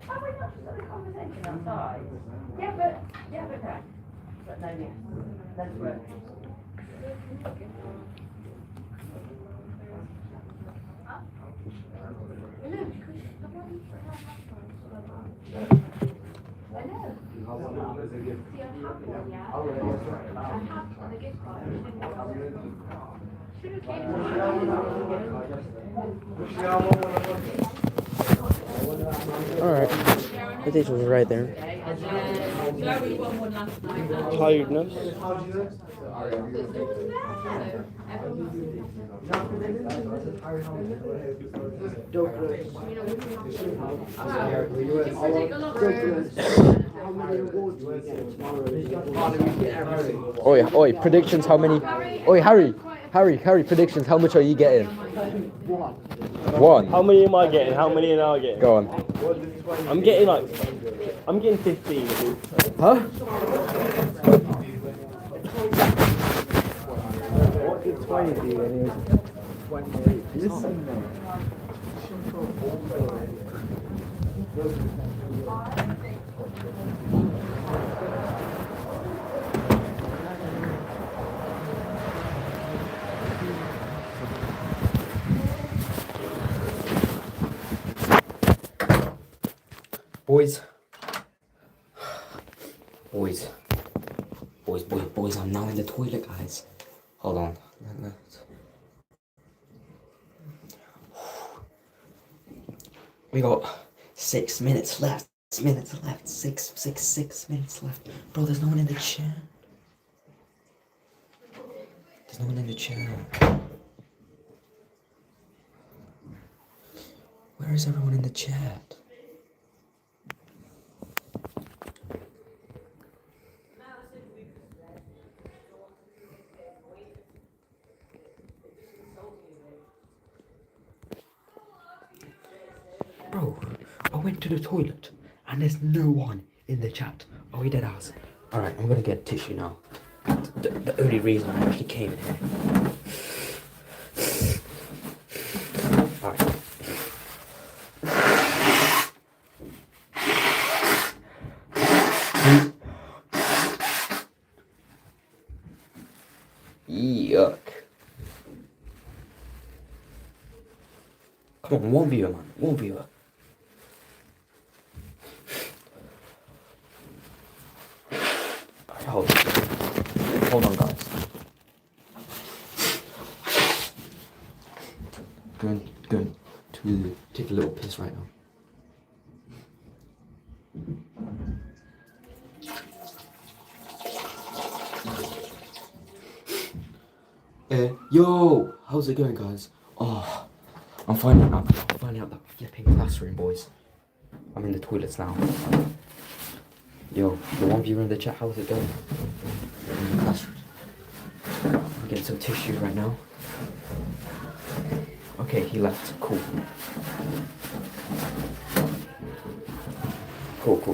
Have we not just had a conversation outside? Yeah, but no. But no, yes. Let's work. I know. See, I have one, yeah. I have on the gift card. Should have came Alright. The teacher was right there. Tiredness. How many awards do we get tomorrow? Oi, predictions, how many? Oi, Harry, predictions, how much are you getting? One. How many am I getting? How many am I getting? Go on. I'm getting 15. Huh? What did 20 do when he was 28? Listen, man. Boys, I'm now in the toilet, guys. Hold on. We got 6 minutes left. 6 minutes left. 6 minutes left. Bro, there's no one in the chair. There's no one in the chair. Where is everyone in the chat? Bro, I went to the toilet and there's no one in the chat. Oh, he dead ass. Alright, I'm gonna get tissue now. The only reason I actually came in here. Alright. Yuck. Come on, one viewer, man. One viewer. Hold on, guys. Going to take a little piss right now. Yo, how's it going, guys? Oh, I'm finding out that flipping classroom, boys. I'm in the toilets now. Yo, the one viewer in the chat, how's it going? I'm in the classroom. I'm getting some tissue right now. Okay, he left. Cool. Cool.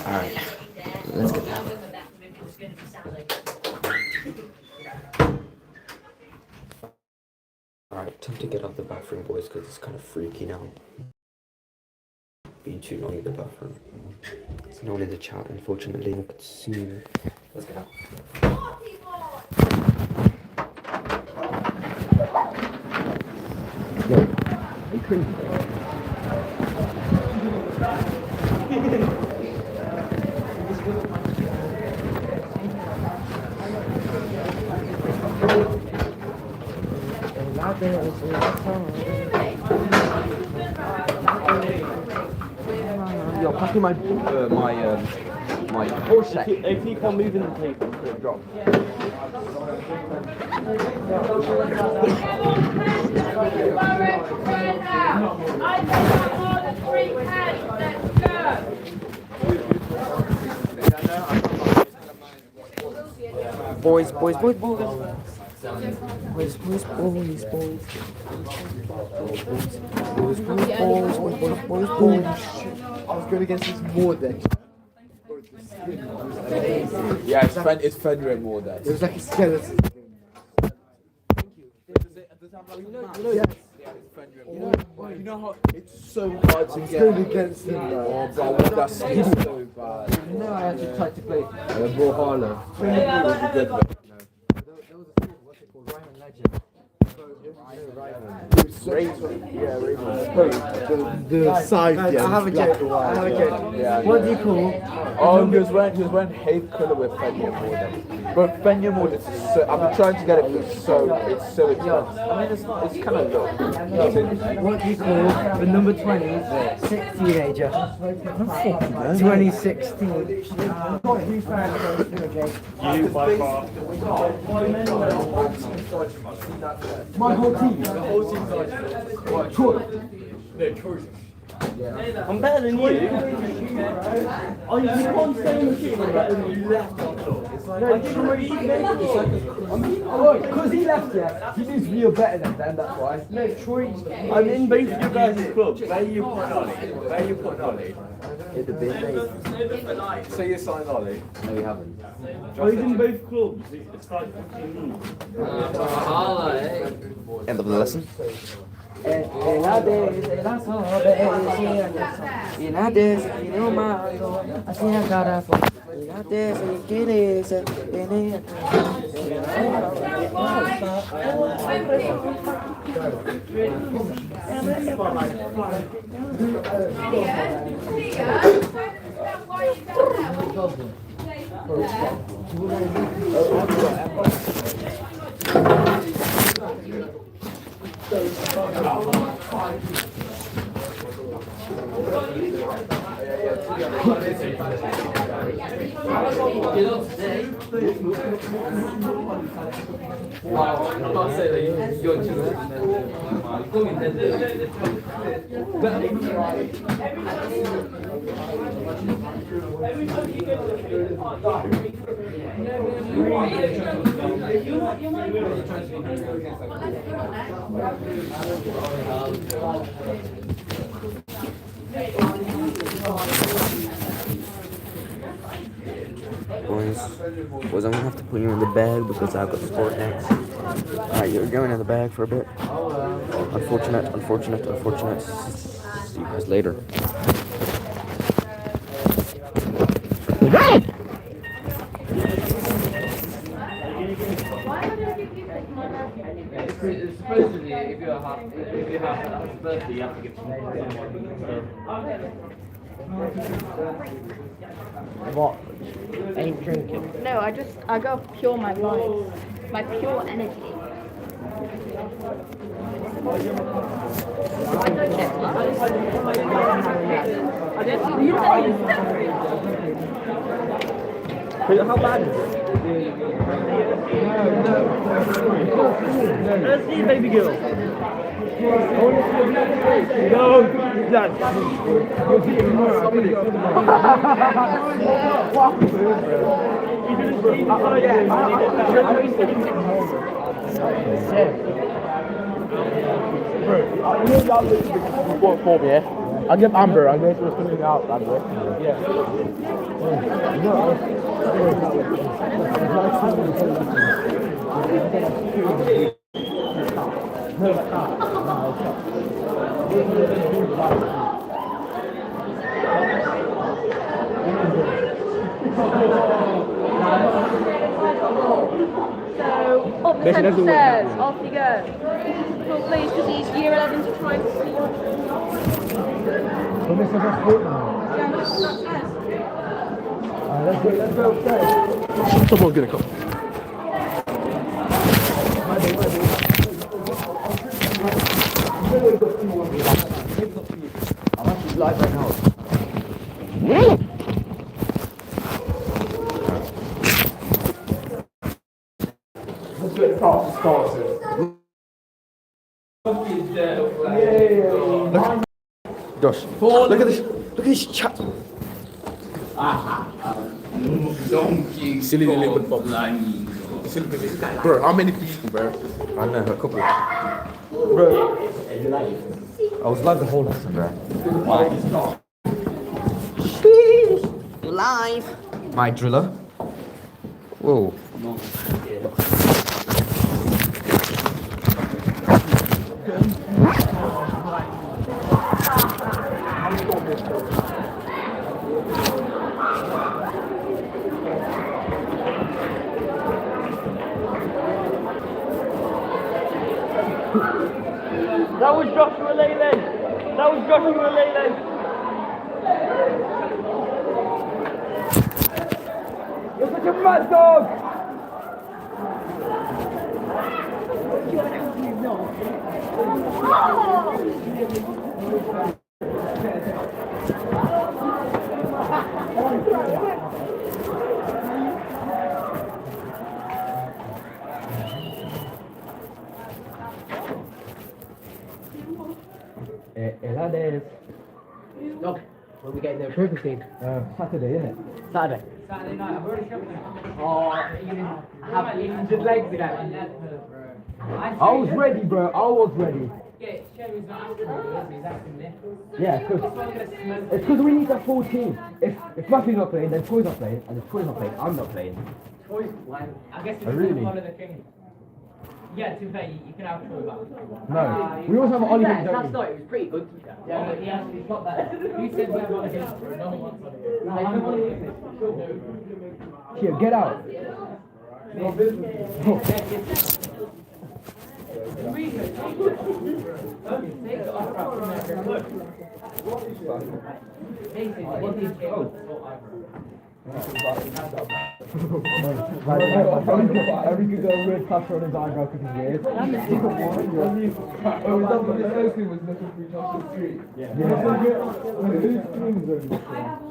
Alright, let's get that. Alright, time to get out the bathroom, boys, because it's kind of freaky now. Being too long in the bathroom. There's no one in the chat, unfortunately. I could see you. Let's get out. Yo, you crazy. Yo, pass me my horse sack. They keep on moving the table, it's gonna drop. Boys. I was going against this more than. Yeah, it's Fender and more that. It was like a skeleton. You know how it's so hard to get. Stood against him, though. Oh, bro, that's so bad. You know, I actually tried to play. Bro Harlow. There was a film, what's it called? Ryan Legend. The side, I have a joke. Yeah, what do you call? Oh, he was wearing Haith colour with Fender Mordan. But Fender Mordan is so I've been trying to get it, but it's so expensive. I mean, it's kind of low. What do you call the number 20? Sixth teenager. 2016. You by far. My whole team. I'm better than you. Oh, you can't stay on the team. You left. I didn't really Because he left, yeah. He means we are better than them, that's why. No, Troy. I'm in both of you guys' clubs. Where are you putting Ollie? Where are you putting Ollie? In the bin, mate. So you signed Ollie? No, we haven't. Oh, he's in both clubs. It's like 15 End of the lesson. Boys, I'm gonna have to put you in the bag because I've got sport next. Alright, you're going in the bag for a bit. Unfortunate. See you guys later. Supposedly, if you have a birthday, you have to give someone. What? Ain't drinking. No, I go pure my vibes, my pure energy. I don't check How bad is it? Let's see, baby girl. No, Dad. I'll give Amber, I'm going to something out, Amber. Yeah. So, up the 10 stairs, off you go. Well, please, because he's year 11 to try and see. Let's go upstairs. Someone's going to come. I'm actually live right now. Let's get the car started. Josh, look at this. Look at this chat. Silly little bit. Bro, how many people, bro? I know, a couple. Bro, I was live the whole lesson, bro. You live. My driller. Whoa. That was Joshua Leyland. That was Joshua Leyland. you're such a mad dog. Ladders. Look, when we get the trophy scene. Saturday, isn't it? Saturday. Saturday night, I've already shown you. Oh, you just legs again. I was ready, bro. I was ready. Yeah, Sherry's not asking me, he's asking me. Yeah, it's because we need a full team. If Matthew's not playing, then Troy's not playing, and if Troy's not playing, I'm not playing. Troy's playing. I guess it's really? follow the king. Yeah, to be fair, you can have Troy back. No, we also have Ollie. Last night it was pretty good. Yeah, but he's got that. He said we have one against Troy, no one wants on it. Here, get out. Every could go a weird plaster on his eyebrow because he's weird.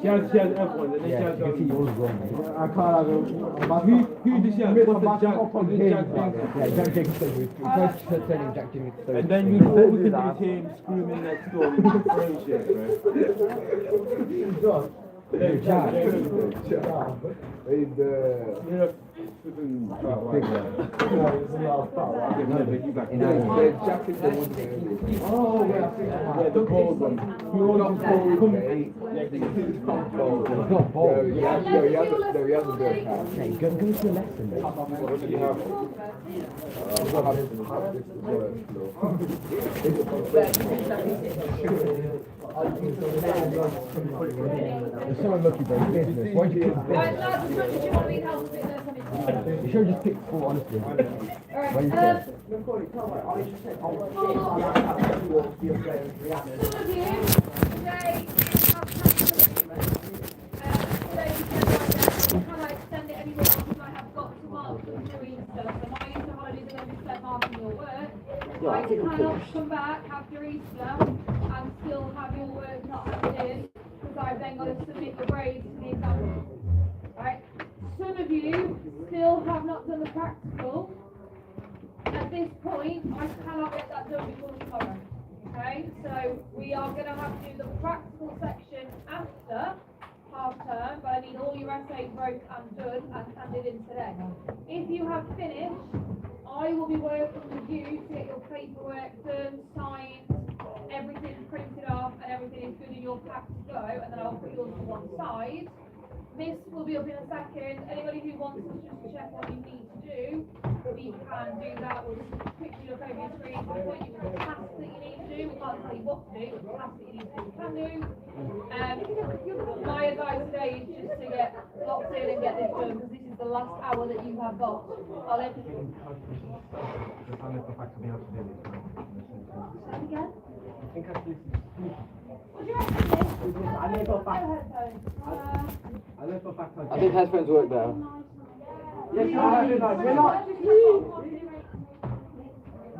She has everyone, and then she has I can't have him. Who does she have? Jack Jacobson. And then you thought we could do him screaming next door with the phone shit, bro. Jack. Yeah, the cold one. He always Not bold. He has a bit of time. Hey, go to your lesson, mate. What do you have? You're so unlucky, bro. Business. Why'd you pick Right, lads, as much as you want to be healthy, there's something. You should have just picked four, honestly. Why you Alright, say? some of you today can I extend it anymore because I have got to mark some doing stuff. So my Easter holidays are going to be spent marking your work. I cannot come back after Easter and still have your work not handed in because I've then got to submit your grades to the exam. Right? Some of you still have not done the practical. At this point, I cannot get that done before tomorrow. Okay, so we are going to have to do the practical section after half term, but I need all your essays wrote and done and handed in today. If you have finished, I will be working with you to get your paperwork done, signed, everything printed off, and everything is good in your pack to go, and then I'll put yours to one side. This will be up in a second. Anybody who wants to just check what you need to do, we can do that. We'll just quickly look over your screen, we'll point you to the tasks that you need to do. We can't tell you what to do, but the tasks that you need to do, we can do. My advice today is just to get locked in and get this done, because this is the last hour that you have got. I'll let you again. I think headphones work better. Yes, we're not.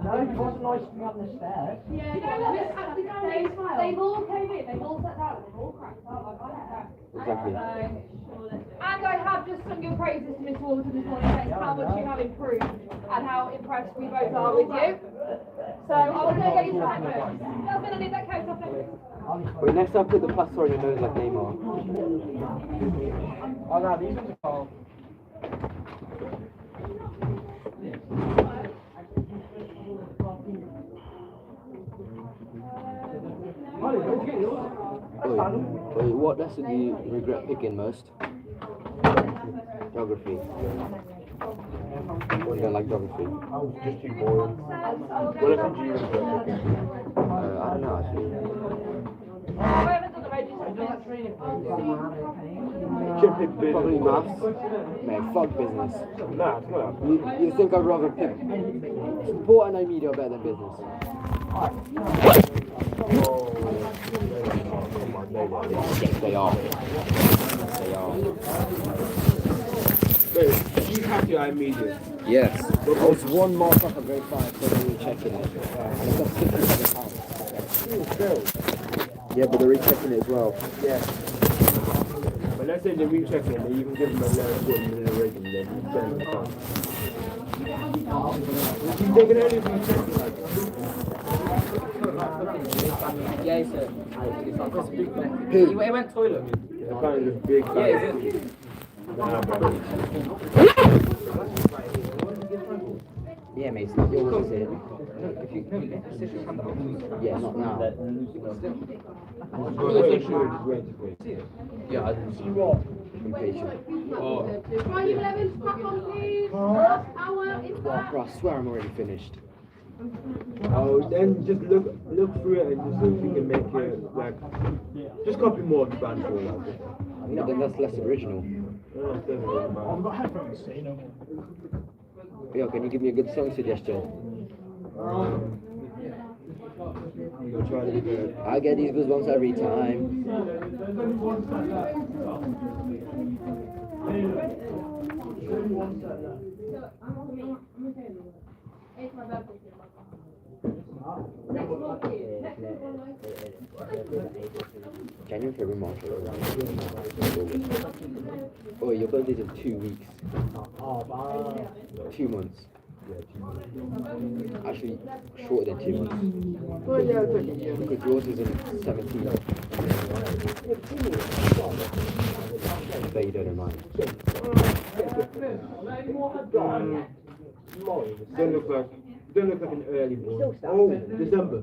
No, it wasn't nice to be on the stairs. Yeah, they've all came in, they've all sat down, they've all cracked up. Exactly. And I have just sung your praises to Miss Walton this morning, saying how much you have improved and how impressed we both are with you. So I was going to get you started first. I'm going to leave that coat off next. Wait, next time put the plaster on your nose like Neymar. Oh no, these ones are cold. Wait, what lesson do you regret picking most? Geography. Or you don't like geography? Just too boring. What lesson do you regret picking? I don't know actually. I haven't done the register. Should pick business. Probably maths. Mate, fuck business. Nah, it's not. You think I'd rather pick sport and media better than business? Yes, they are. They are. Wait, you have your immediate. Yes. I was one mark off a grade 5 for me checking it. And it's got £67. Yeah, but they're rechecking it as well. Yeah. But let's say they're rechecking it, you can give them a letter put them in a rating, then you send them the phone. They can only be checking like Yeah, he said. It's like this big black. Who? He went toilet. the kind of big Yeah, is it? Yeah, mate, it's not yours, is it? If you sit your hand up. Yeah, not now. Yeah, Impatient. Oh. Try your 11 back on, please. Last hour is back. Bro, I swear I'm already finished. Oh, then just look through it and just see if you can make it like just copy more of the band for like. No, then that's less original. Yo, can you give me a good song suggestion? You'll try to do it. I get these goosebumps every time. It's my birthday. January, February, March. Oh, your birthday's in 2 weeks. 2 months. Actually, shorter than 2 months. Oh yeah, it's like, yeah. Because yours is in 17. I bet you don't know mine. Don't look like an early born. Oh, December.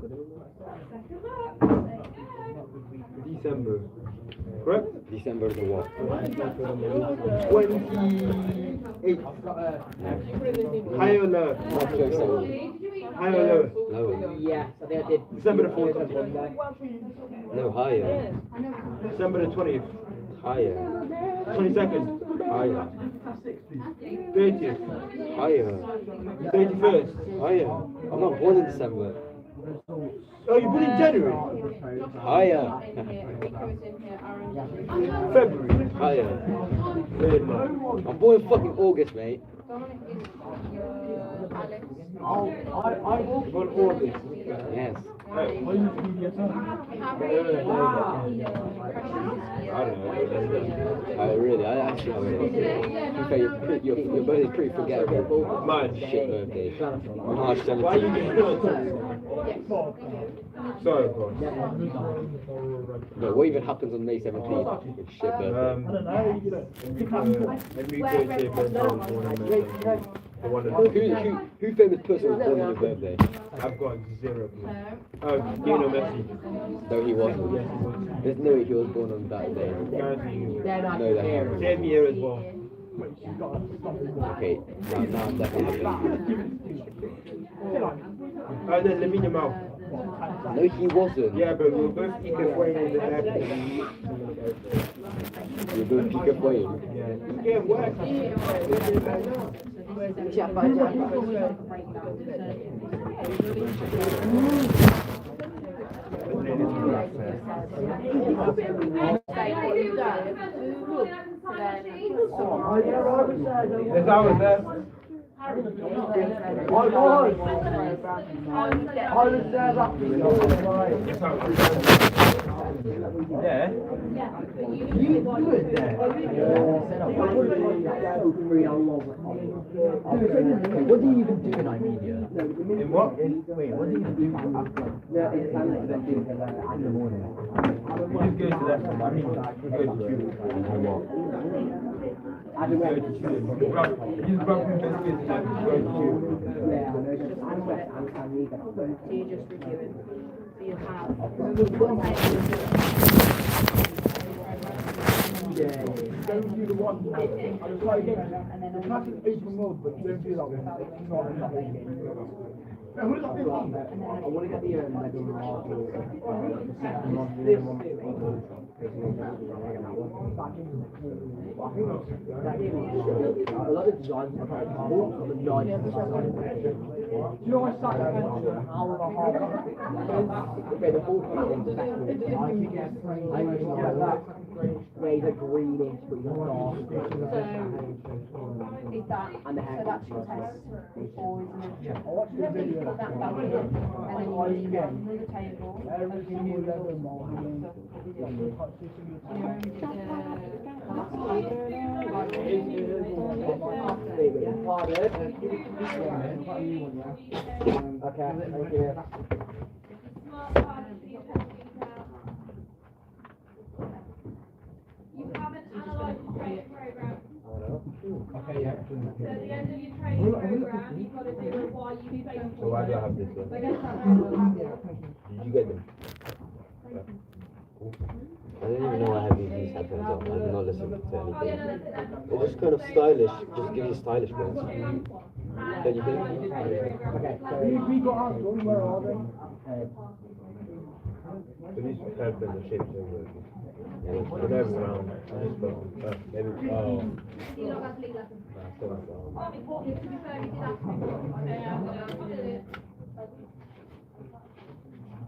December. Correct? December is the what? 28. Higher or lower? Not sure, so Higher or lower? lower. Yeah, so they did. December the 14th. No, higher. December the 20th. Higher. 22nd. Higher. 30th. Higher. 31st. Higher. I'm not born in December. Oh, you're born in January? Higher. February. Higher. Weird, man. I'm born in fucking August, mate. You're born August. Yes. I don't know. Oh, really? I actually don't know. Your birthday's pretty forgettable. Mine. Shit birthday. March 17th. Why are you getting Sorry, bro. No, what even happens on May 17th? Shit birthday. Enrique J. Bento was born in May. The one that Who famous person was born on your birthday? I've got 0. Oh, Lionel Messi. No, he wasn't. There's no way he was born on that day. Guarantee you. No, that he Same year as well. Okay, now I'm definitely believing. Oh, then Lamine Yamal. No, he wasn't. Yeah, but we were both Ika Wayne in the airport. You're doing Pika Wayne. Yeah, he's getting work. Yes, I was there. Yeah. You do it there. What do you even do in iMedia? In what? Wait, what do you even do in the morning? You just go to that one. I mean, you go to Tube. And what? You go to Tube. You just grab from the best place to go to Tube. So you just review it. So you have. Don't do the one. I'll try again. The classic open world, but don't do that one. I want to get the Lego Marvel. lot of designs are quite cool, but nice. You know, I sat there for an hour and a half. Okay, the ball kind of exactly. I think that made a greenish, but you're dark. Is that, And the so hair. that's your test before, isn't it? I watched the Then you video. put that back in, and then you put it back on the table. Everything you ever modeling. Okay, thank you. You haven't analysed your training program. Okay, yeah. So at the end of your training program, you've got to do why you failed. So why do I have this one? Did you get them? Yeah. Cool. I don't even know why I have these headphones on. I'm not listening to anything. They're just kind of stylish. Just give you stylish ones. Don't you think? We got our done, where are they? So these headphones are shaped over. They're never round. I just got them. Maybe. Oh. You not have legal lessons. Nah, still not round. To be fair, you did ask me.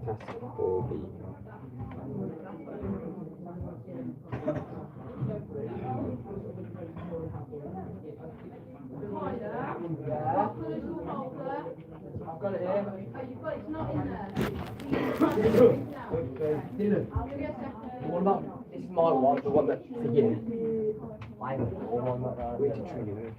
Task 4B. I've got it here. Oh, you've got it, it's not in there. Dylan, I'll give you a second. what about, this is my one, the one that's for you. I have a one like that. Wait to train you.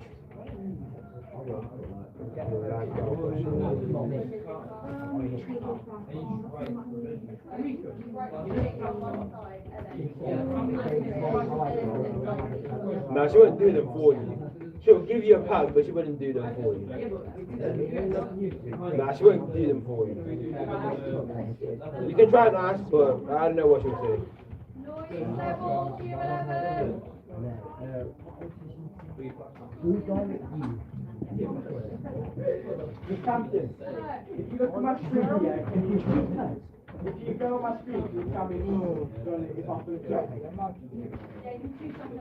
No, she wouldn't do them for you. She'll give you a pack, but she wouldn't do them for you. Nah, she wouldn't do them for you. You can try and ask, but I don't know what she'll say. Noise level, year 11. Something. If you look at my screen here, if you go on my screen, you tell me if I'm going to check. Yeah, you can choose something.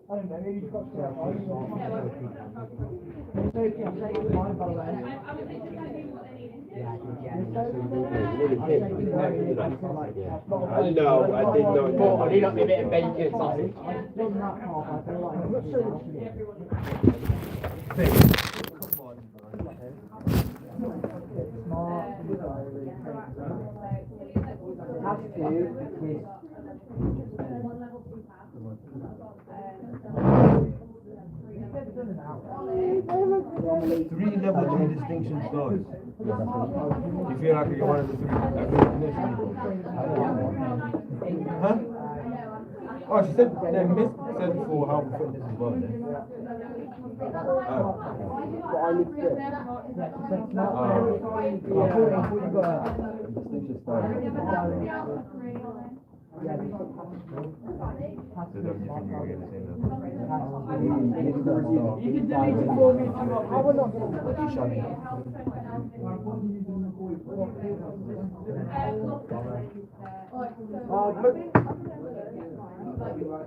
I don't know, maybe you've got to. No, I did not know. I need a bit of bacon sausage. Three level 3 distinction stars. You feel like you're one of the three. Huh? Oh, she said they missed said for health and fitness as well. Distinction stars. You can delete it for me if you want. I will not.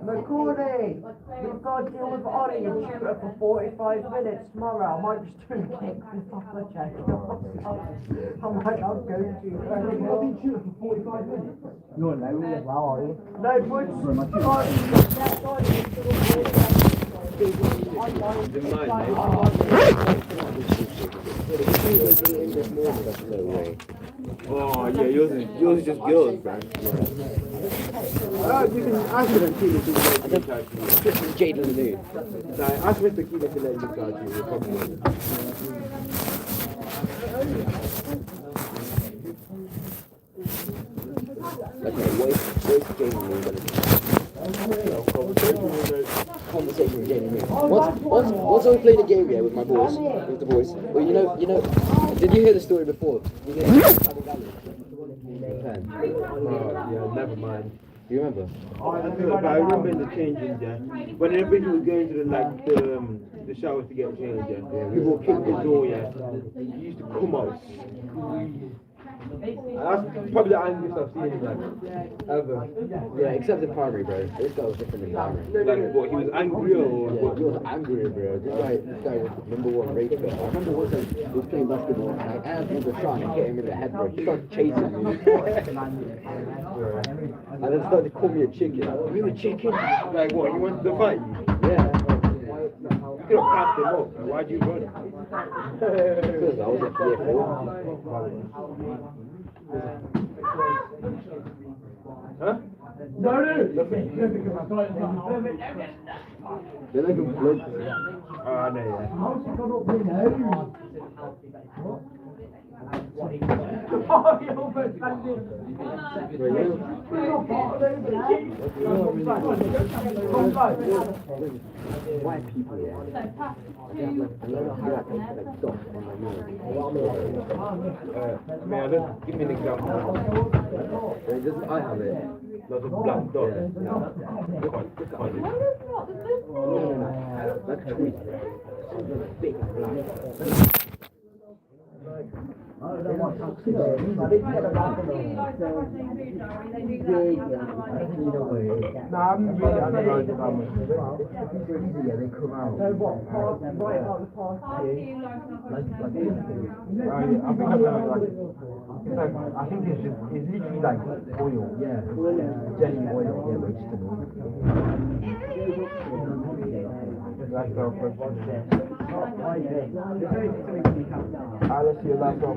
McCordy, you've got to deal with Ollie and tutor for 45 minutes tomorrow. I might just turn the cake with Papa Jack. I might not go to. You'll be tutor for 45 minutes. You're lonely as well, are you? No, but Oh yeah, yours is just girls, man. You can ask Mr. Keeler to let you charge you. Jade in the mood. Ask Mr. Keeler to let you charge you. Probably. Okay, what is gaming mean? conversation with Jamie Moon. Once I was playing a game with my boys, with the boys. Well, you know. Did you hear the story before? You hear Yeah, never mind. you remember? I remember the changing there. When everybody was going to the showers to get changed, people kicked the door, you used to come out. That's probably the angriest I've seen him ever. Yeah, except in primary, bro. This guy was different in primary. Like, what, he was angry or Yeah, what? he was angry, bro. This guy was number one rage bit. I remember one time he was playing basketball and I remember trying to hit him in the head, bro. He started chasing me. And then started to call me a chicken. You a chicken? Like what, he wanted to fight you? Yeah. You could have passed him up, why'd you run? Because I was at year 4. Huh? No. They're like a blood. Ah, no, White people, yeah. They have like dots on their nose. Give me an example. I have it. Lots of black dots. Yeah. That's sweet. Big black. Nah, I'm really underground the camera. They come out. I think it's literally like oil. Yeah. Jelly oil. Yeah, but it's still oil. That's our question. Let's see your last one.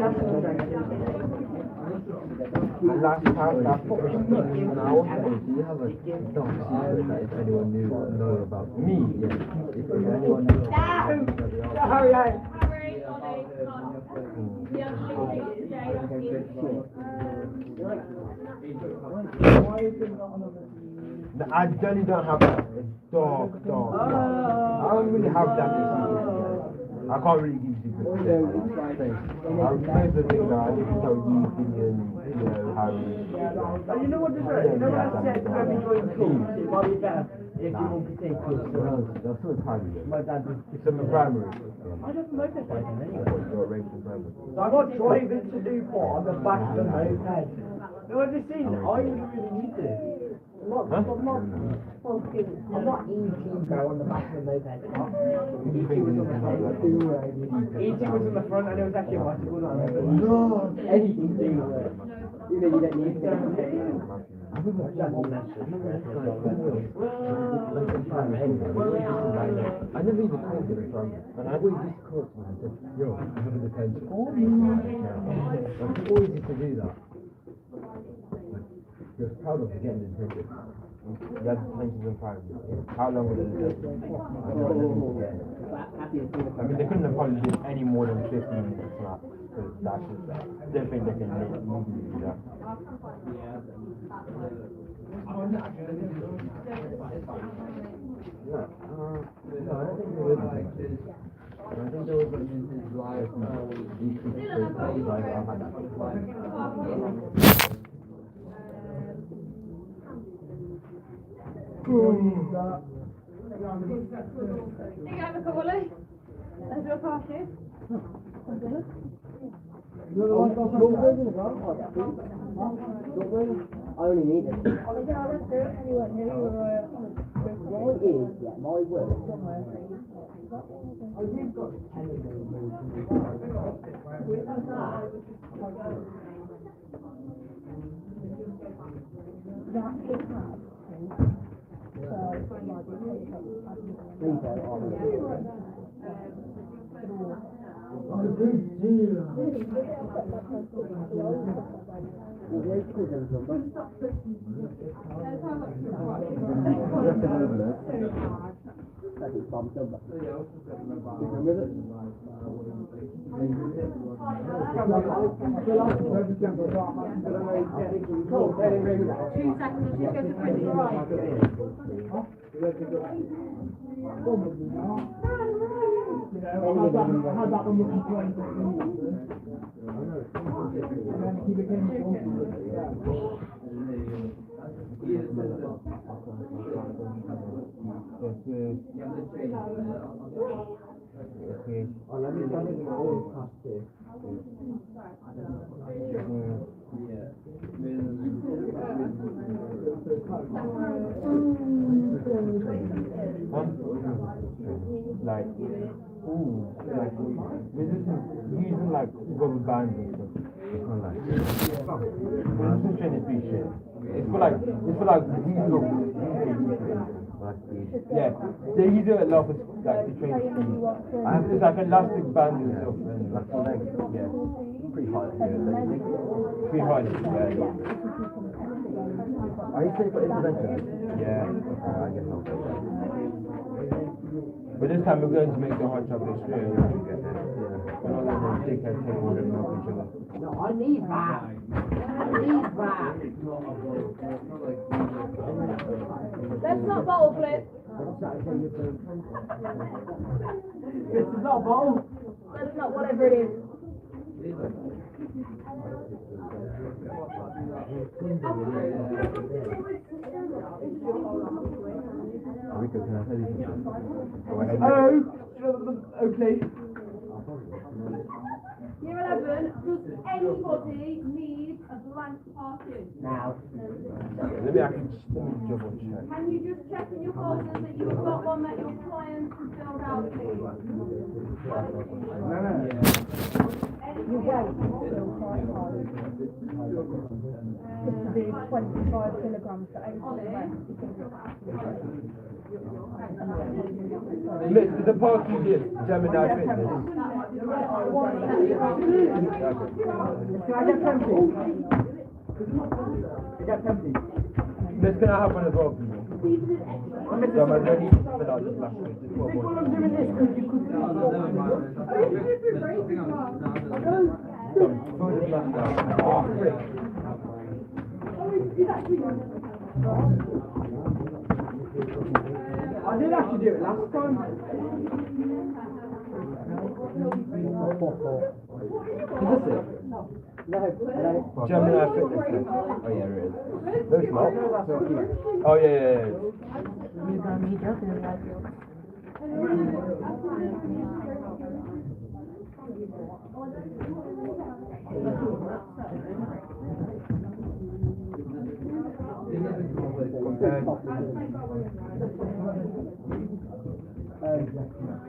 The last time that Do you have a dark secret that if anyone know about me, yeah. If anyone knew I generally don't have that dark. I don't really have that secret. I can't really give secrets. I remember the thing that I didn't tell you, Gideon, Harry. You know what to do? You know what I said to every joint school? It might be better if you want to take it. that's so primary. My dad was. It's in the primary. I don't know if I can anyway. You're raised in primary. So I got driving to Newport on the back of the moped. You know what I've seen? I really need to. I'm not easy to go on the back of the moped. E.T. was on the front. E.T. was in the front and it was actually a bicycle. No! Anything to do with it. You know you don't need to. I remember I never even called it a primary. And I always used to call to me and said, yo, I have a detention. I always used to do that. He was proud of getting the detention. You had detentions in primary. How long was the detention? I mean, they couldn't have probably did any more than 15 minutes now. Because that's just that. I don't think they can easily do that. No, I don't think there was detention. I think there was like live decreased like I had that. You have a couple of? Let's do a party. I only need it. My word. Like, ooh, like, using like rubber bands and stuff. It's not like, it's training speed shit. It's for like yeah, they use it a lot for like to train speed. It's like elastic band and stuff and like for legs, yeah. Pretty hard, yeah. Pretty hard, yeah. Are you safe for intervention? Yeah. I guess I'll take that. But this time we're going to make the hot chocolate straight. We're not going to take all the milk and sugar. No, I need that. I need that. Let's not bottle flip. This is not a bowl. Let's not whatever it is. Rico, can I tell you something? Oh, okay. Year 11, does anybody need a blank parking? Now. Let me double check. Can you just check in your folders that you've got one that your client has filled out, please? You wait until 25 kilograms to 8 Look, the parking is Gemini Fitness. Can I get 20? Get 20. Miss, can I have one as well, please? So I'm ready to fill out this last one. While I'm doing this, because you could Fill this last out. Oh, frick. I did actually do it last time. Is this it? No. Gemini Fitness. Oh yeah, it is. No smoke. Oh yeah.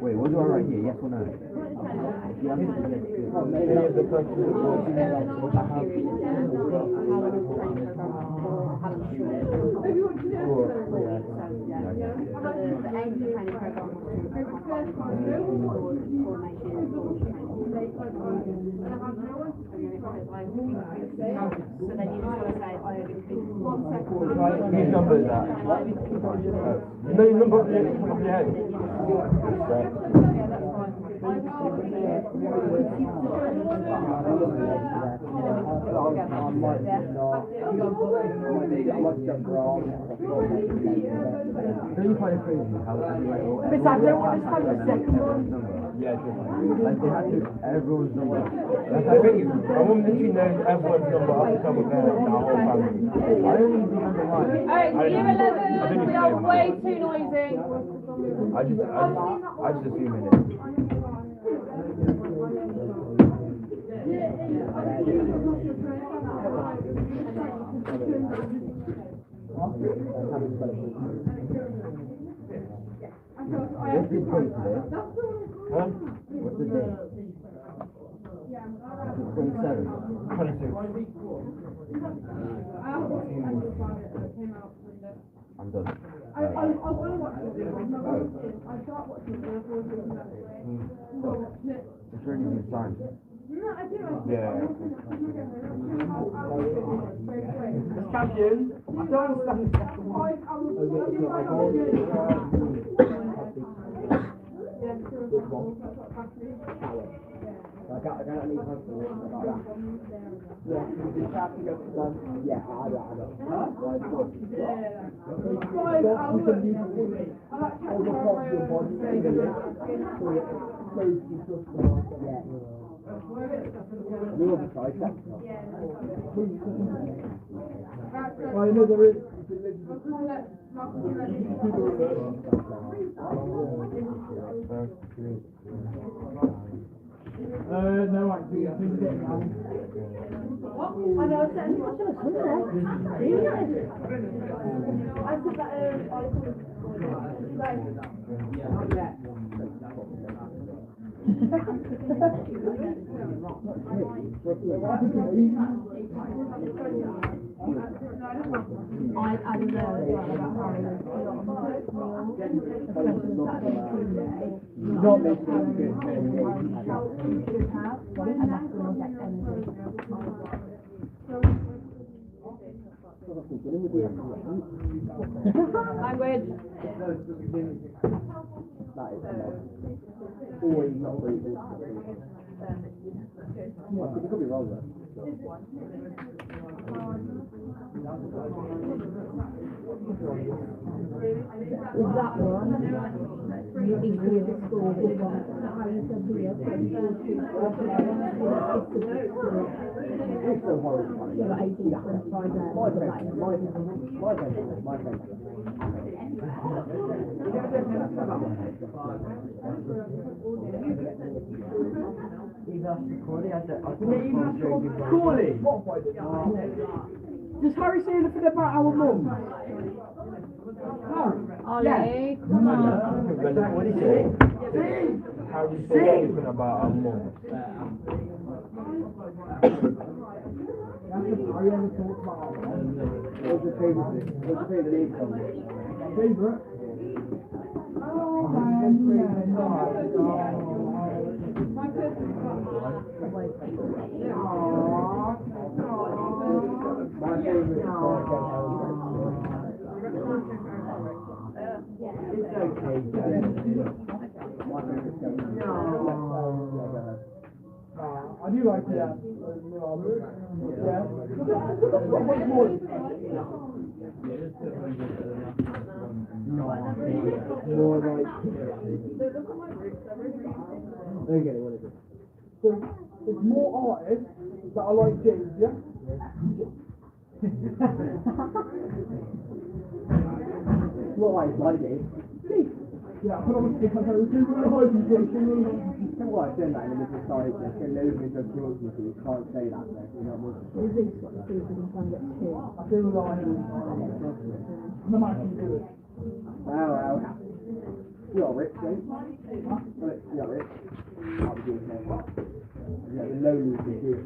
Wait, what do I write here? Yes or no? Any of the Whose number is that? You know your number off your head? Don't you find it crazy how Besides, I don't want to find the second one. yeah, like they had to everyone's number. Like I think my mum literally knows everyone's number off the top of their head, our whole family. I don't even remember mine. Alright, year 11, we are way too noisy. I just assume it is. What's the date today? Huh? What's the date? 27. 26. I'm done. It's really good time. Yeah. Champion. I don't understand the second one. football. I can't need husband or something like that. Yeah, you have to go to one. Yeah, I know. Huh? No, actually, I think it's I know, it's only watching a Sunday. I said that, I don't know. Not making it good. Language. That is always not very good. You could be wrong though. Is that one? You think we have a school that you want how you said we have It's so horrible. Yeah, but 18 to 25 there. My friend. Surely! Does Harry say anything about our mum? Ollie, come on. What did you say? How do you say anything about our mum? What's your favourite name from? Favourite? My favourite is it's okay. I do like that. Yeah. More like. Okay, what is it? So, it's more artists that I like James, yeah? Why, like it? Yeah, but obviously because I was doing a high education. Well, I've done that in the society. There's so loads of documents you can't say that, though. You know what I mean? Is this what the people can get to? I feel like no matter do it. Wow. You're rich, eh? You're rich. I'll be doing that. Yeah, the lonely can do it.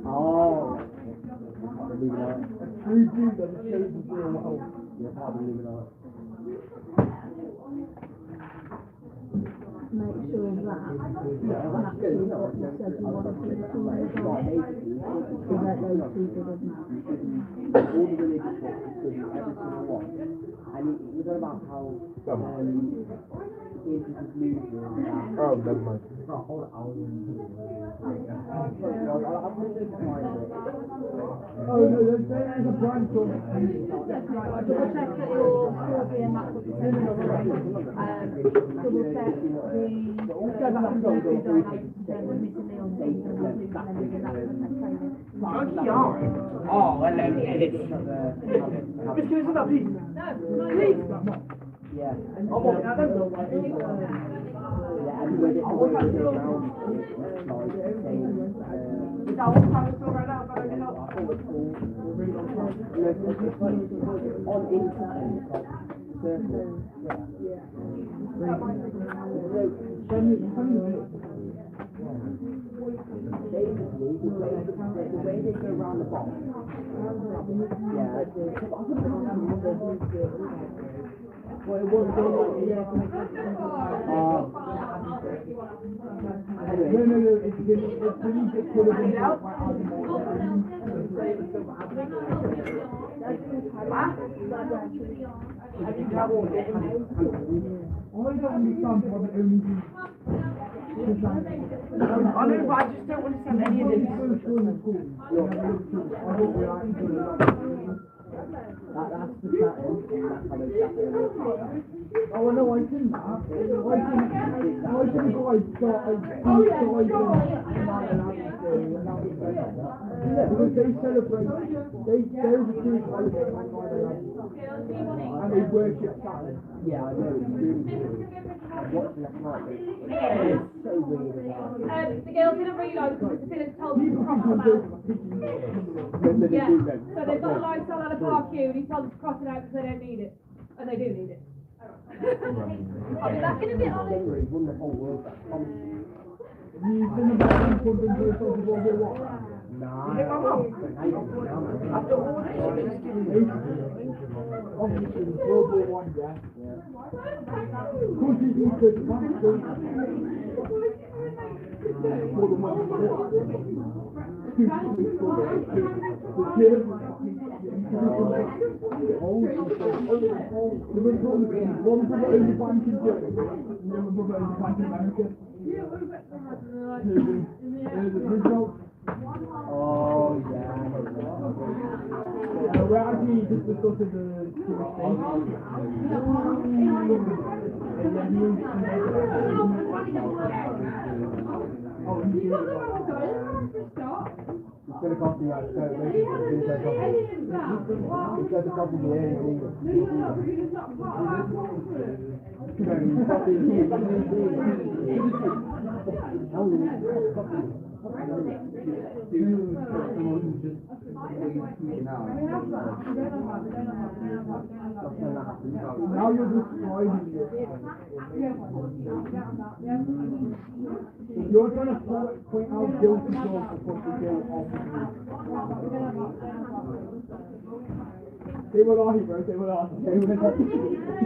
Oh. The Illuminati. True dude that shows the real world. You're part of the Illuminati. Make sure of that. That's what you said you wanted to do. Is that those people doesn't all the religious books, including every single one. And it was all about how into this illusion that Oh, never mind. I'll put it behind it. Oh no, there's a branch on it. double check that your Scorpion, that's what you said in the double check the go back to the we're missing the on season and we're losing everything that's training. Oh, hello, Ellis. Just give us that piece. Please. Yeah. I'm walking out there. Yeah, and when it goes around, it's like saying, Is that what time it's still right now? on internet, it's like circles. Basically, the way they go around the box. Yeah. Well, it was No, it's really just could have been I know, but I just don't understand any of this. That's the chatting, that's how they chat there. Oh, I know, I think that. I think the guys because they celebrate, they're the true holiday, and they worship Saturn. Yeah, I know, it's really weird. I'm watching that night, it's so weird. The girls didn't realise because the village told them to cross them out. Yeah, so they've got a line sell at a park queue and he told them to cross it out because they don't need it. And they do need it. I'll be back in a bit, Ollie. He's won the whole world back. You've been about to put them through World War I? Nah. After all this, Obviously, World War I, yeah. Countries you could more than one. One brother owned the bank in Germany, and the other brother owned the bank in America. There's the result. Oh, yeah. We're actually just discussing the Jewish thing. It's going to cost me like, so basically, it's going to cost me. It's going to cost me the air in England. Now you're describing it. You're trying to point out guilty doors to put the guilt off of you. Say what are you, bro? Say what are you? Say what are you?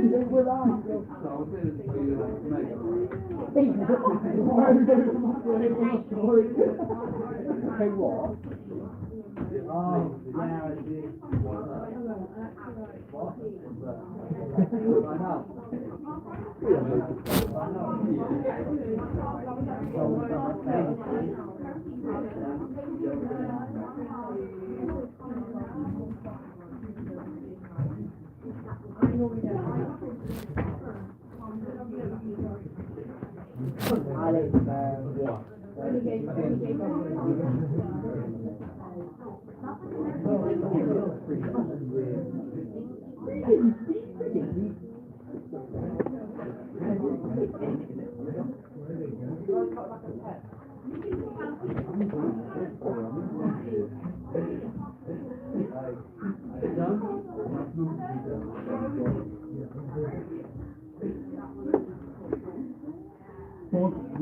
Say what are you? Why are you going to story? Say what? Oh, yeah, I did. What?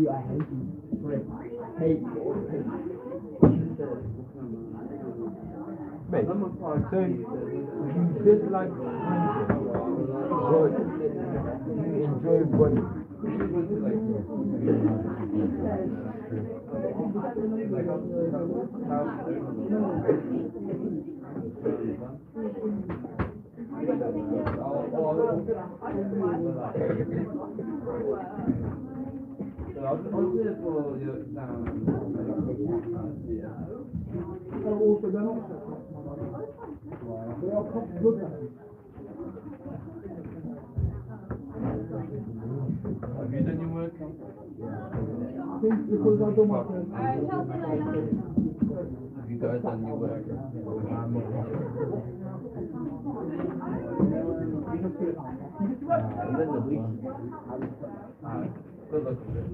I hate you. Hate you. Mate, so you dislike good. You enjoy what have you done your work? Because I don't want to. Have you guys done your work? Good luck with this.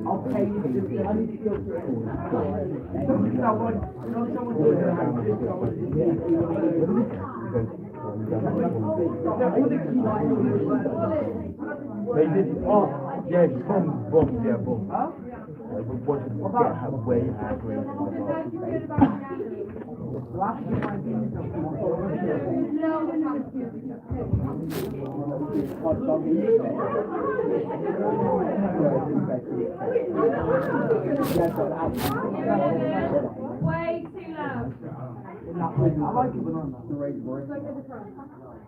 I'll pay you to do it. I need to go through it. They did. Oh, yeah, boom, yeah, boom. Huh? We wanted to get her way angry. Last year I did something. Way too loud. I like it when I'm the rage boy.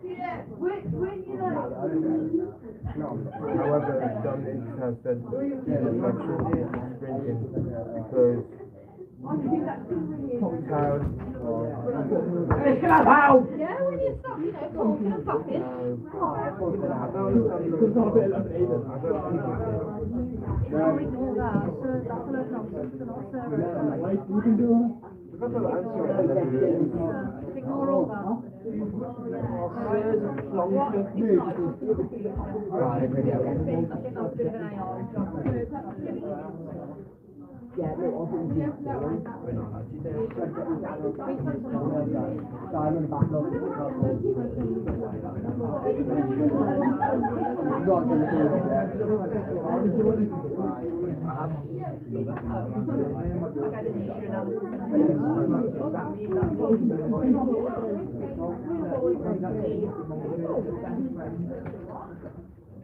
Yeah, when you like. However, Dominic has said he's drinking because cocktails Hey, get out now! Yeah, when you stop, talking and fucking. Ignore that. So that's a load of nonsense. They're not serving. You can do it. Ignore all that. I think that's a bit of an AI. Yeah, look, I think you can do it. Diamond back up. Not going to do it.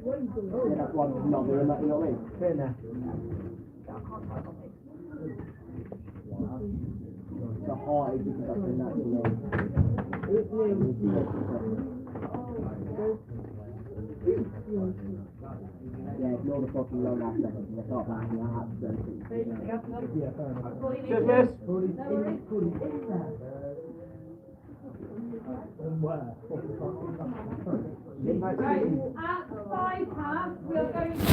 Yeah, that's why I'm not doing that, you know what I mean? Fair enough. The heart is because that's a natural yeah, ignore the fucking long ass seconds and start backing out. Yeah, fair enough. At 5 past, we are going to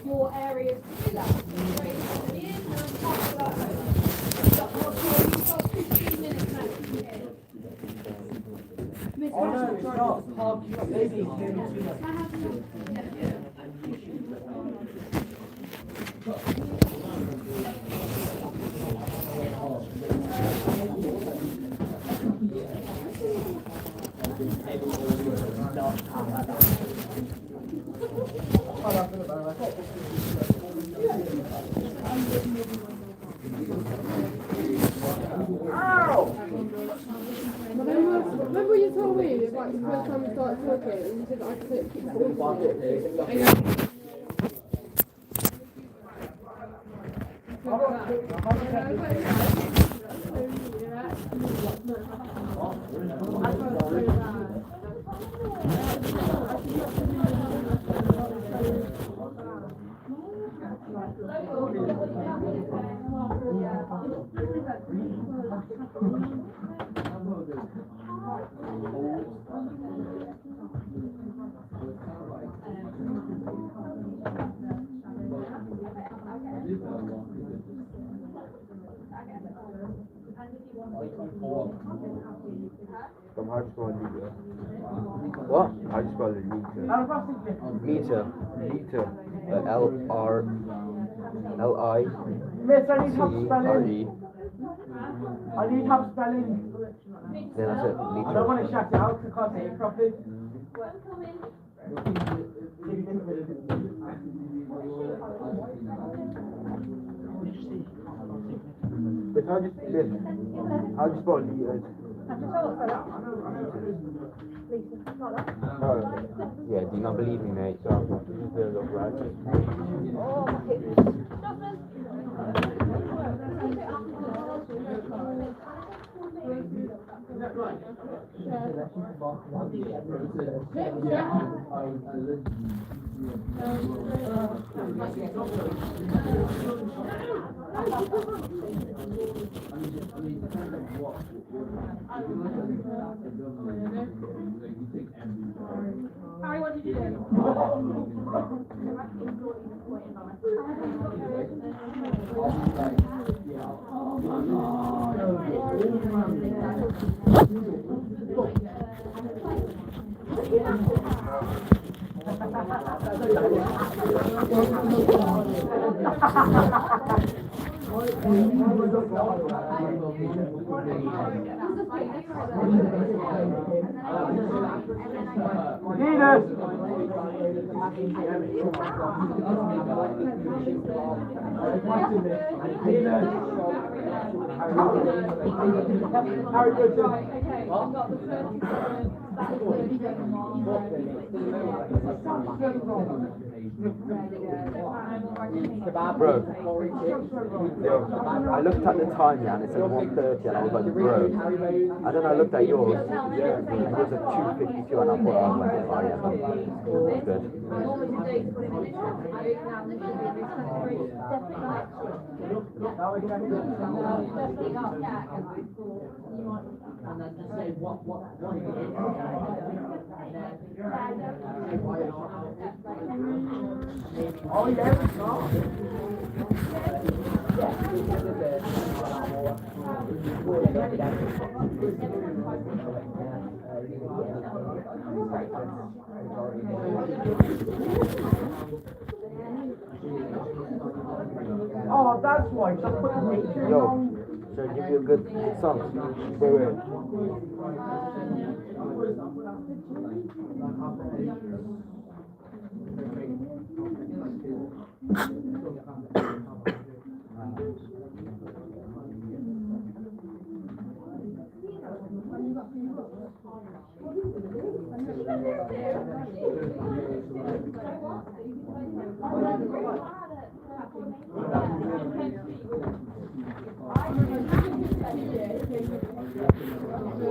your areas to do that. Oh no, it's not. Park your baby too. Remember you told me, like, the first time we started talking, and you said that I could keep talking. How do you spell Nita? What? How do you spell it? Meter. Nita. Miss, I need help L-R-I-T-R-E. spelling. I need help spelling. Then that's it. I Meter. don't want to shout it out because I can't say it properly. But how do you spell Nita? Yeah, do you not believe me, mate? So I'm just doing a little right. Harry, what did you do? Bro, yo, I looked at the time, yeah, and it said 1:30, and I was like, bro. And then I looked at yours, and it was at 2:52, and I thought, oh, yeah, it's good. Oh, yeah, it's not. Oh, that's why. So I put the picture Yo, on. should I give you a good song? Wait.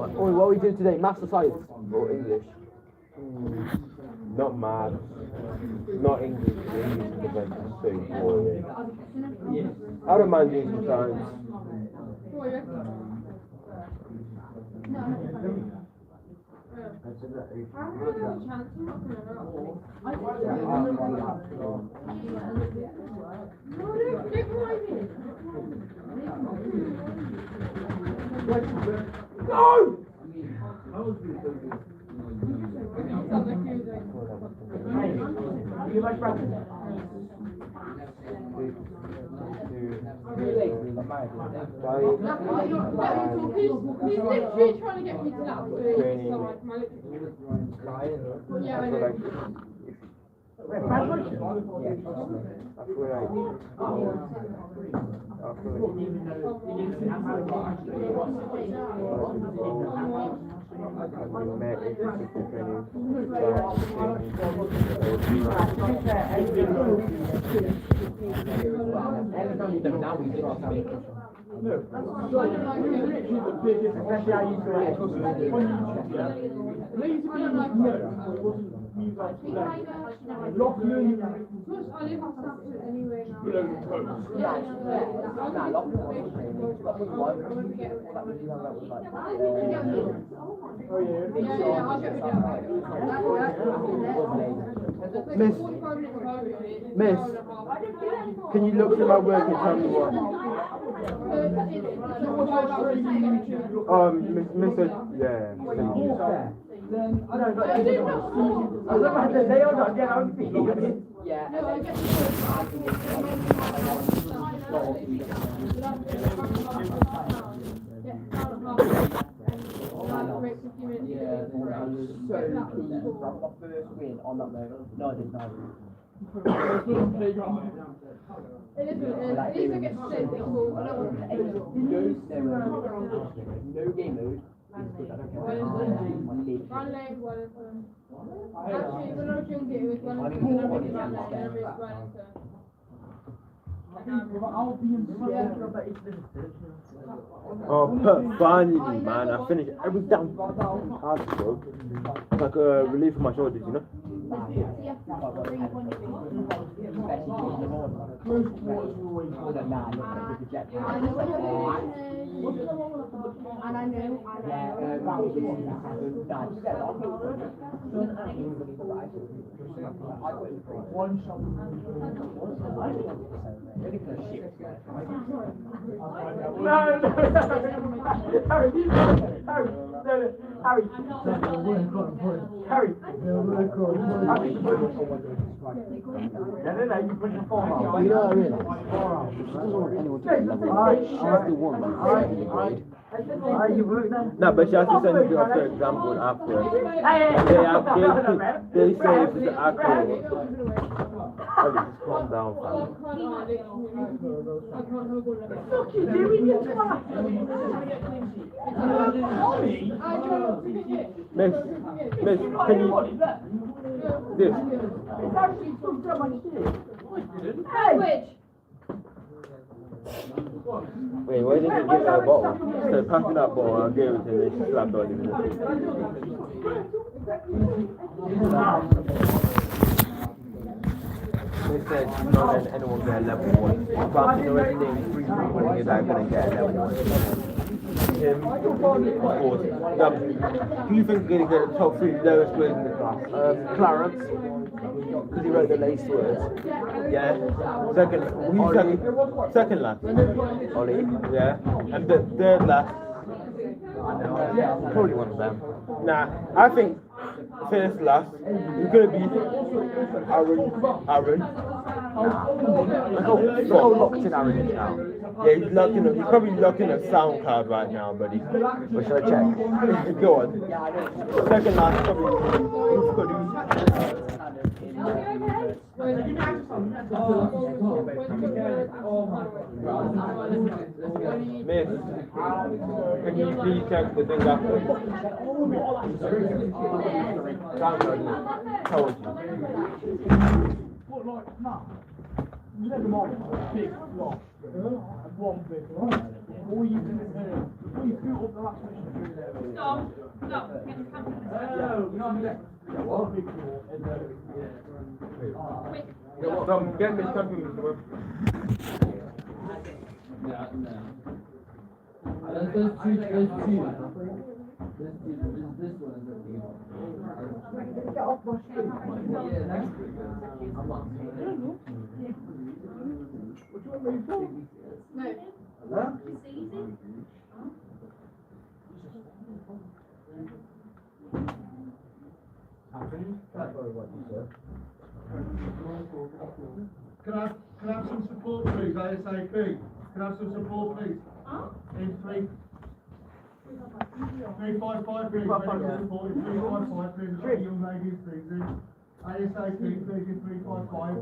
What are we doing today? Maths or science? Or English? Not maths, not English. English is the best, so boring. I don't mind doing some science. No! You like breakfast? He's literally trying to get me to that food. Yeah, I know. Especially how you do it. Miss, can you look through my work and tell me what? Mr. Yeah. I don't know. I was about to say, I'm not getting on Yeah. My first win on that moment. No, I didn't know. It is what it is. At least I get to say things cool. I don't want No game mode. Run leg, one and turn. Actually, when I was younger, it was one and turn, and I really ran leg, and I really run and turn. Oh, finally, man, I finished every damn task, bro. It's like a relief from my shoulders, you know? And I know. Harry. Harry. No, you put your phone on. You know what I realise? She doesn't want anyone to get level 1. She has the one like in the grade. No, but she has to send you off for example after. They say if it's accurate. Oh, just calm down, fam. Fuck you doing, you twat? Miss, can you... This. It's actually so much shit. Which? Wait, why didn't you give her a bottle? So pass me that bottle, I'll give it to him and she slapped on him. They said she's not letting anyone get a level 1. If after the rest of the day, 3 people in your bag gonna get a level 1. Him, of course. Who do you think is gonna get the top 3 lowest grades in the class? Clarence, because he wrote the laced words. Yeah. Second, who's second last? Ollie. Yeah. And the third last? Probably one of them. Nah, I think first last is gonna be Aaron. Look how locked in Aaron is now. Yeah, he's probably locking a sound card right now, buddy. Or should I check? Go on. Second last probably. Miss, can you please check the thing after? Sound card, told you. Never mind. Big block. One big block. All you can do before you boot up the last mission. Stop. Get the camera. Get this something, Mr. Webb. There's two. This one is Get off my street. Can I have some support, please? ASAP. Can I have some support, please? In 355, please. 355, please. A young lady, please. ASAP, please. In 355.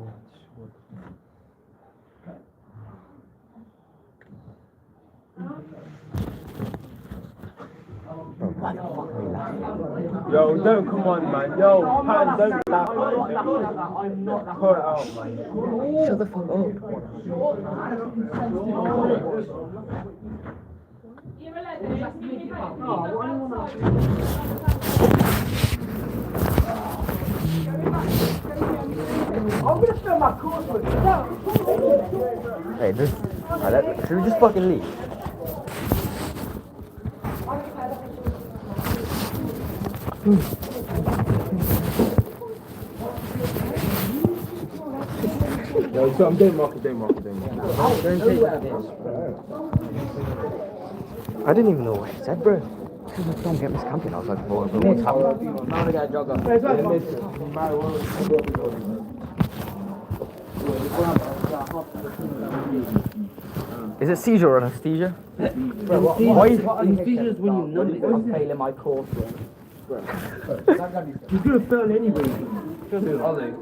Yo, don't come on, man. Yo, Pan, don't laugh. I'm not that. Put it out, man. Shut the fuck up. You're 11. I'm gonna spend my course with you. Hey, should we just fucking leave? Yo, so I'm doing rock. I didn't even know what he said, bro. Don't get miscamping. I was like, what's happening? I'm gonna get a jogger. Is it seizure or anesthesia? Anesthesia is when you know I'm failing my course. You're gonna fail anyway. Ollie.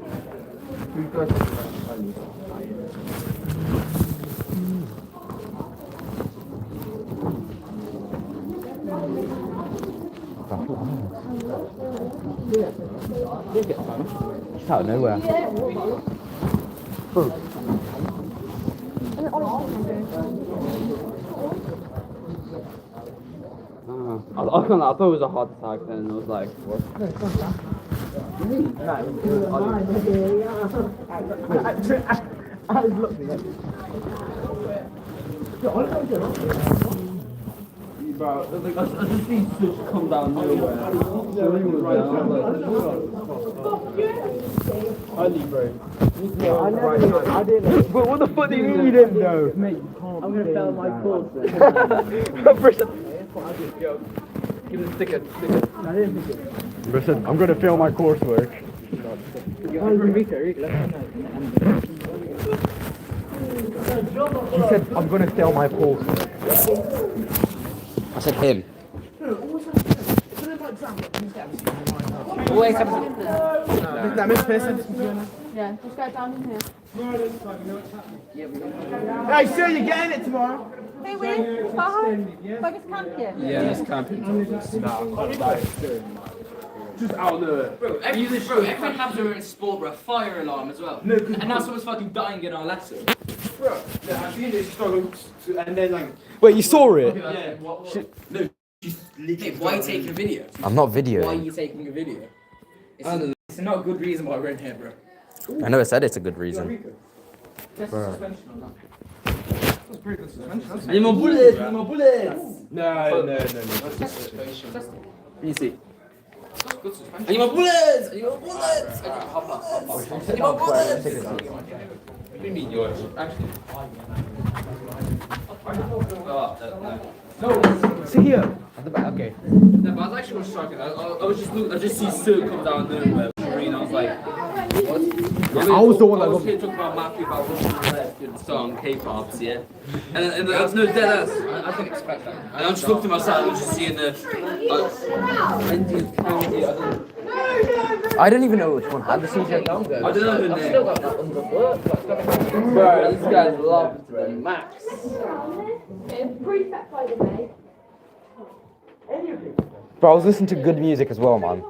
Just out of nowhere. Bro. I thought it was a heart attack then, and I was like, what? Bro, like, I just seen Such come down nowhere. Only, bro. I didn't. But what the fuck do you mean you didn't know? Mate, you can't. I'm gonna fail my course then. Give him a sticker. Listen, I'm gonna fail my coursework. He said, I'm gonna fail my coursework. I said him. Always have Yeah, just go down in here. Hey, sir, you're getting it tomorrow. Hey, Will, bye. Bye, Miss Campion. Yeah, it's camping. Just out there. Bro, everyone has their own sport, bro. Fire alarm as well. No, and now someone's fucking dying in our lesson. Bro, yeah, I've seen this struggle and then like. Wait, you saw it? Yeah. No. Hey, why are you taking a video? I'm not Why are videoing. you taking a video? It's not a good reason why we're in here, bro. I never said it's a good reason. Test the suspension on that. That's pretty good suspension. I need more bullets! I need more bullets! No. Test the suspension. Test it. Easy. That's good suspension. I need more bullets! I need more bullets! Hop up. I need more bullets! What do you mean yours? Actually. No, sit here. At the back, okay. No, but I was actually shocked. I just see Sue come down the marine. I was like, what? I was the one that I was got. here talking about Matthew about Russian roulette in the song K-pops, yeah. And no, dead ass. I didn't expect that. And I'm just looking at myself. I was just seeing the Indian county. I don't even know which one had the CJ. I don't know who name. Bro, these guys love to the max. Prefect, by the way. Bro, I was listening to good music as well, man.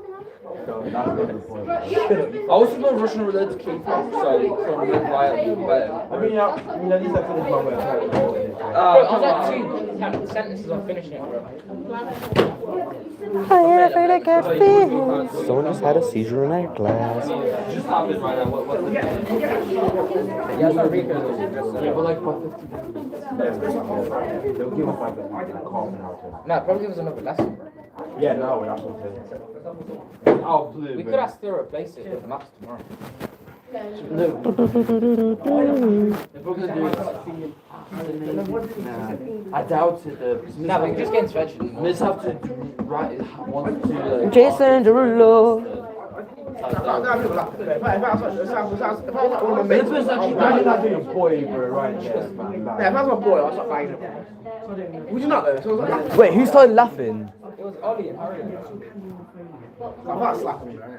I also know Russian roulette to K-pop, so from Red Violet. I mean, at least I finished my work. I was like 2 sentences on finishing it, bro. Someone just had a seizure in our class. Just happened right now. What the heck? Yeah, it's not Rico. Yeah, but like, what They'll give us like a call and how to. No, probably give us another lesson, bro. Yeah, no, that's what I'm saying. I'll play, We could ask to replace it with the maths tomorrow. I doubt it. No, but just get instruction. Miss have to write want to. Jason Derulo. Imagine that being a boy, bro, right there. Yeah, if I was a boy, I'd start banging him. Would you not though? So I was like, Wait, who started laughing? It was Ollie and Harry. I'm not slapping you, right?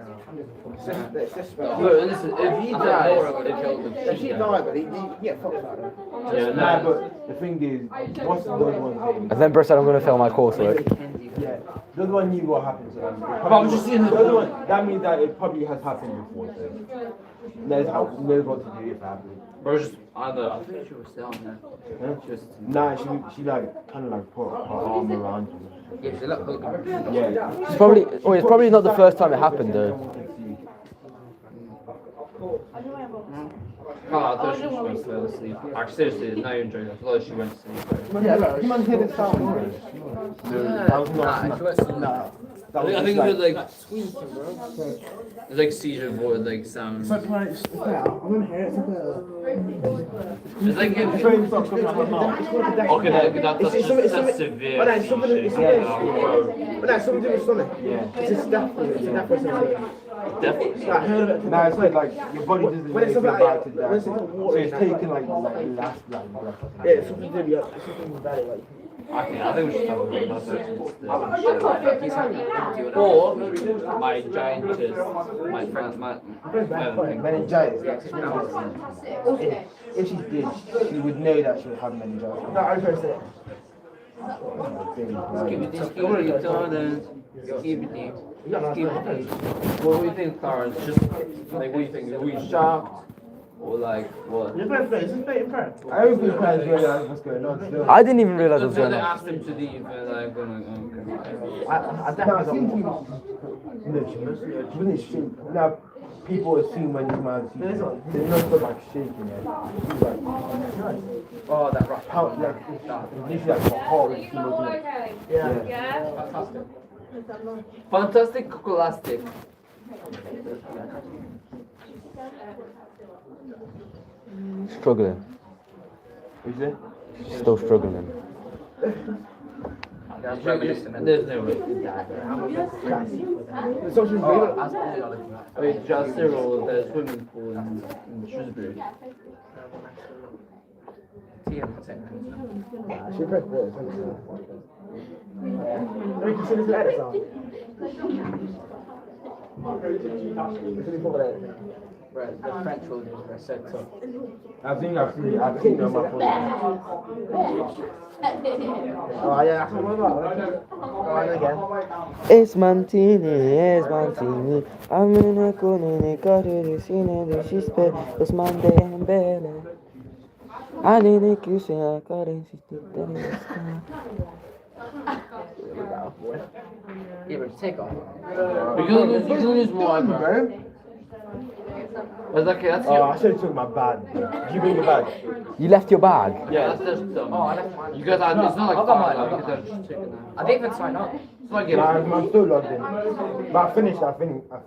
It's just Look, listen, if he dies, if he died, but he get fucked about it. Yeah, nah, but the thing is, what's the other one? And then Bro said I'm gonna fail my coursework. Yeah, the other one knew what happened to them. I'm just seeing the other one. That means that it probably has happened before. So knows what to do if it happens. Bro, just I think she was still on there. Huh? Nah, she like kind of like put her arm around you. Yeah, she looked good. Yeah. It's probably not the first time it happened though. Oh, I thought she was going to fall asleep. Actually, seriously, now you're enjoying it. I thought she went to sleep. Yeah, you man hit it sound. That was not. I think it was like squeaking, bro. It's like seizure void, like sound. It's like I'm gonna hear it. it's like if Train stops coming out of my mouth. okay, that's severe. But that's something seizure. but that's something to do with stomach. Yeah. It's just death. It's a death process. Definitely. I heard of it. Nah, it's like your body doesn't When it's feel something about like to when die. it's So water, it's taking like last breath. yeah, it's something to do with it's something with that. Like I think we should have a or my giantess, my Meningitis. If she did, she would know that she would have meningitis. no, I'm first it. What do you think, Clarence? Just like, what do you think? Are we shocked? Or like, what? You're both it's just bait and prayer. I don't think parents realize what's going on still. I didn't even realize what was So going they on. asked him to leave, and like, okay. I definitely don't want. No, she wasn't shaking. Now, people assume when your man sees you, they're not so like shaking it. She's like, Oh, that right. how, like, literally like her heart rate. Yeah. Fantastic. Fantastic cocolastic. Struggling. Is it? Still struggling. That's reminiscent. There's no way. The social media. I mean, just Cyril, the swimming pool in Shrewsbury. She pressed this. We can see this letter song. Right, the French children are so tough. I've seen on my phone. Oh yeah, that's what I'm about. Again. It's Mantini. I'm in a corner, got it, seen it, she's bad. It's Monday and Bella. I need a kiss, I got it, she's dead in the sky. Yeah, but take off. You can lose more, bro. Okay, that's Oh, I should have took my bag. Did you bring your bag? You left your bag? Yeah, that's just dumb. Oh, I left mine. You guys are, it's not like I've got mine, fine, I've got you guys are just taking that. I didn't even sign up. It's like I'm still logged in. But I finished it alright. I've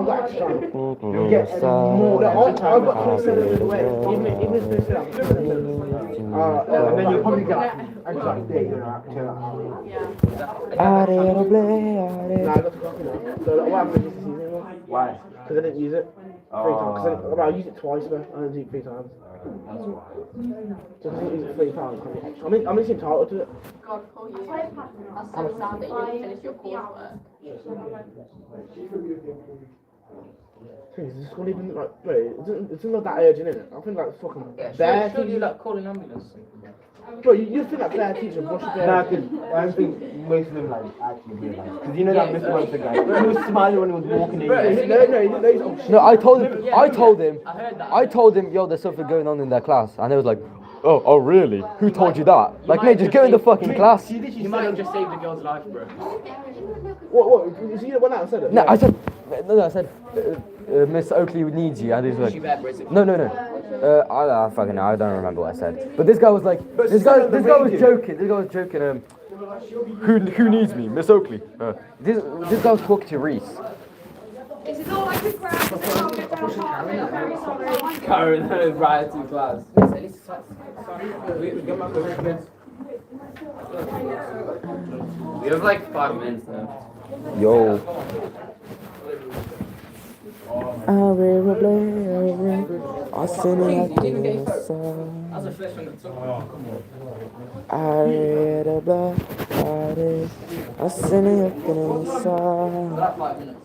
got extra time. You'll get more. I've got 27 minutes away. Even if it's and then you'll probably get extra day, you know, chill out. Nah, I got to copy now. So what happened this season? Why? Because I didn't use it 3 times. I used it twice, but I didn't use it 3 times. So I didn't use it 3 times. I'm just entitled to it. God, call you. That's so sad that you didn't finish your coursework. Is this school even like, wait, it's not that urgent, is it? I think like fucking bare Should you teachers. like call an ambulance? Bro, you think like bare teachers rush their. Nah, because I don't think most of them like actually realize. Because you know that Mr. Munster guy, he was smiling when he was walking in. No, No, I told him, I heard that. yo, there's something going on in their class. And he was like, oh really? Who told you that? Like, mate, just go in the fucking class. You might have just saved a girl's life, bro. What? Is he the one that said it? No, I said, Miss Oakley needs you. And he's like, no. I fucking know, I don't remember what I said. But this guy was like, this guy was joking, who needs me? Miss Oakley. This guy was talking to Reese. This is all I could grab. I'm very sorry. Karen, right to class. We have like 5 minutes now. Yo. I sing it That's the first one that took. I read about it. I sing it in the song. About 5 minutes.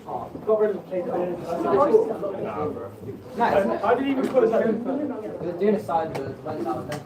I didn't even call it that. We're doing a side with went out then.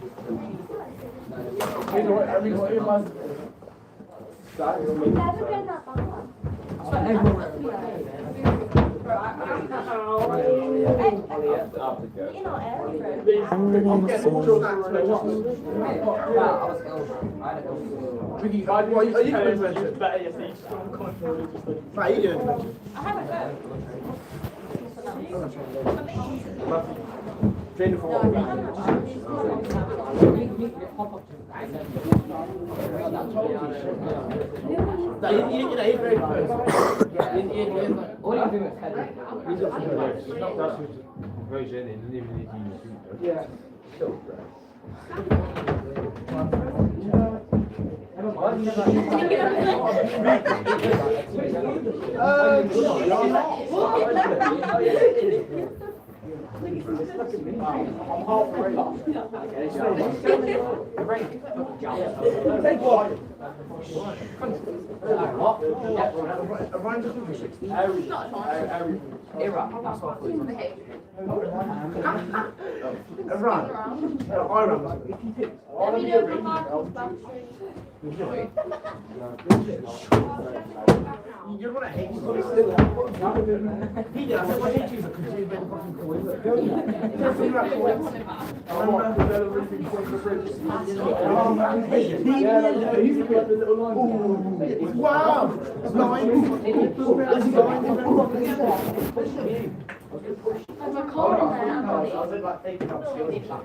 There's a cold in there.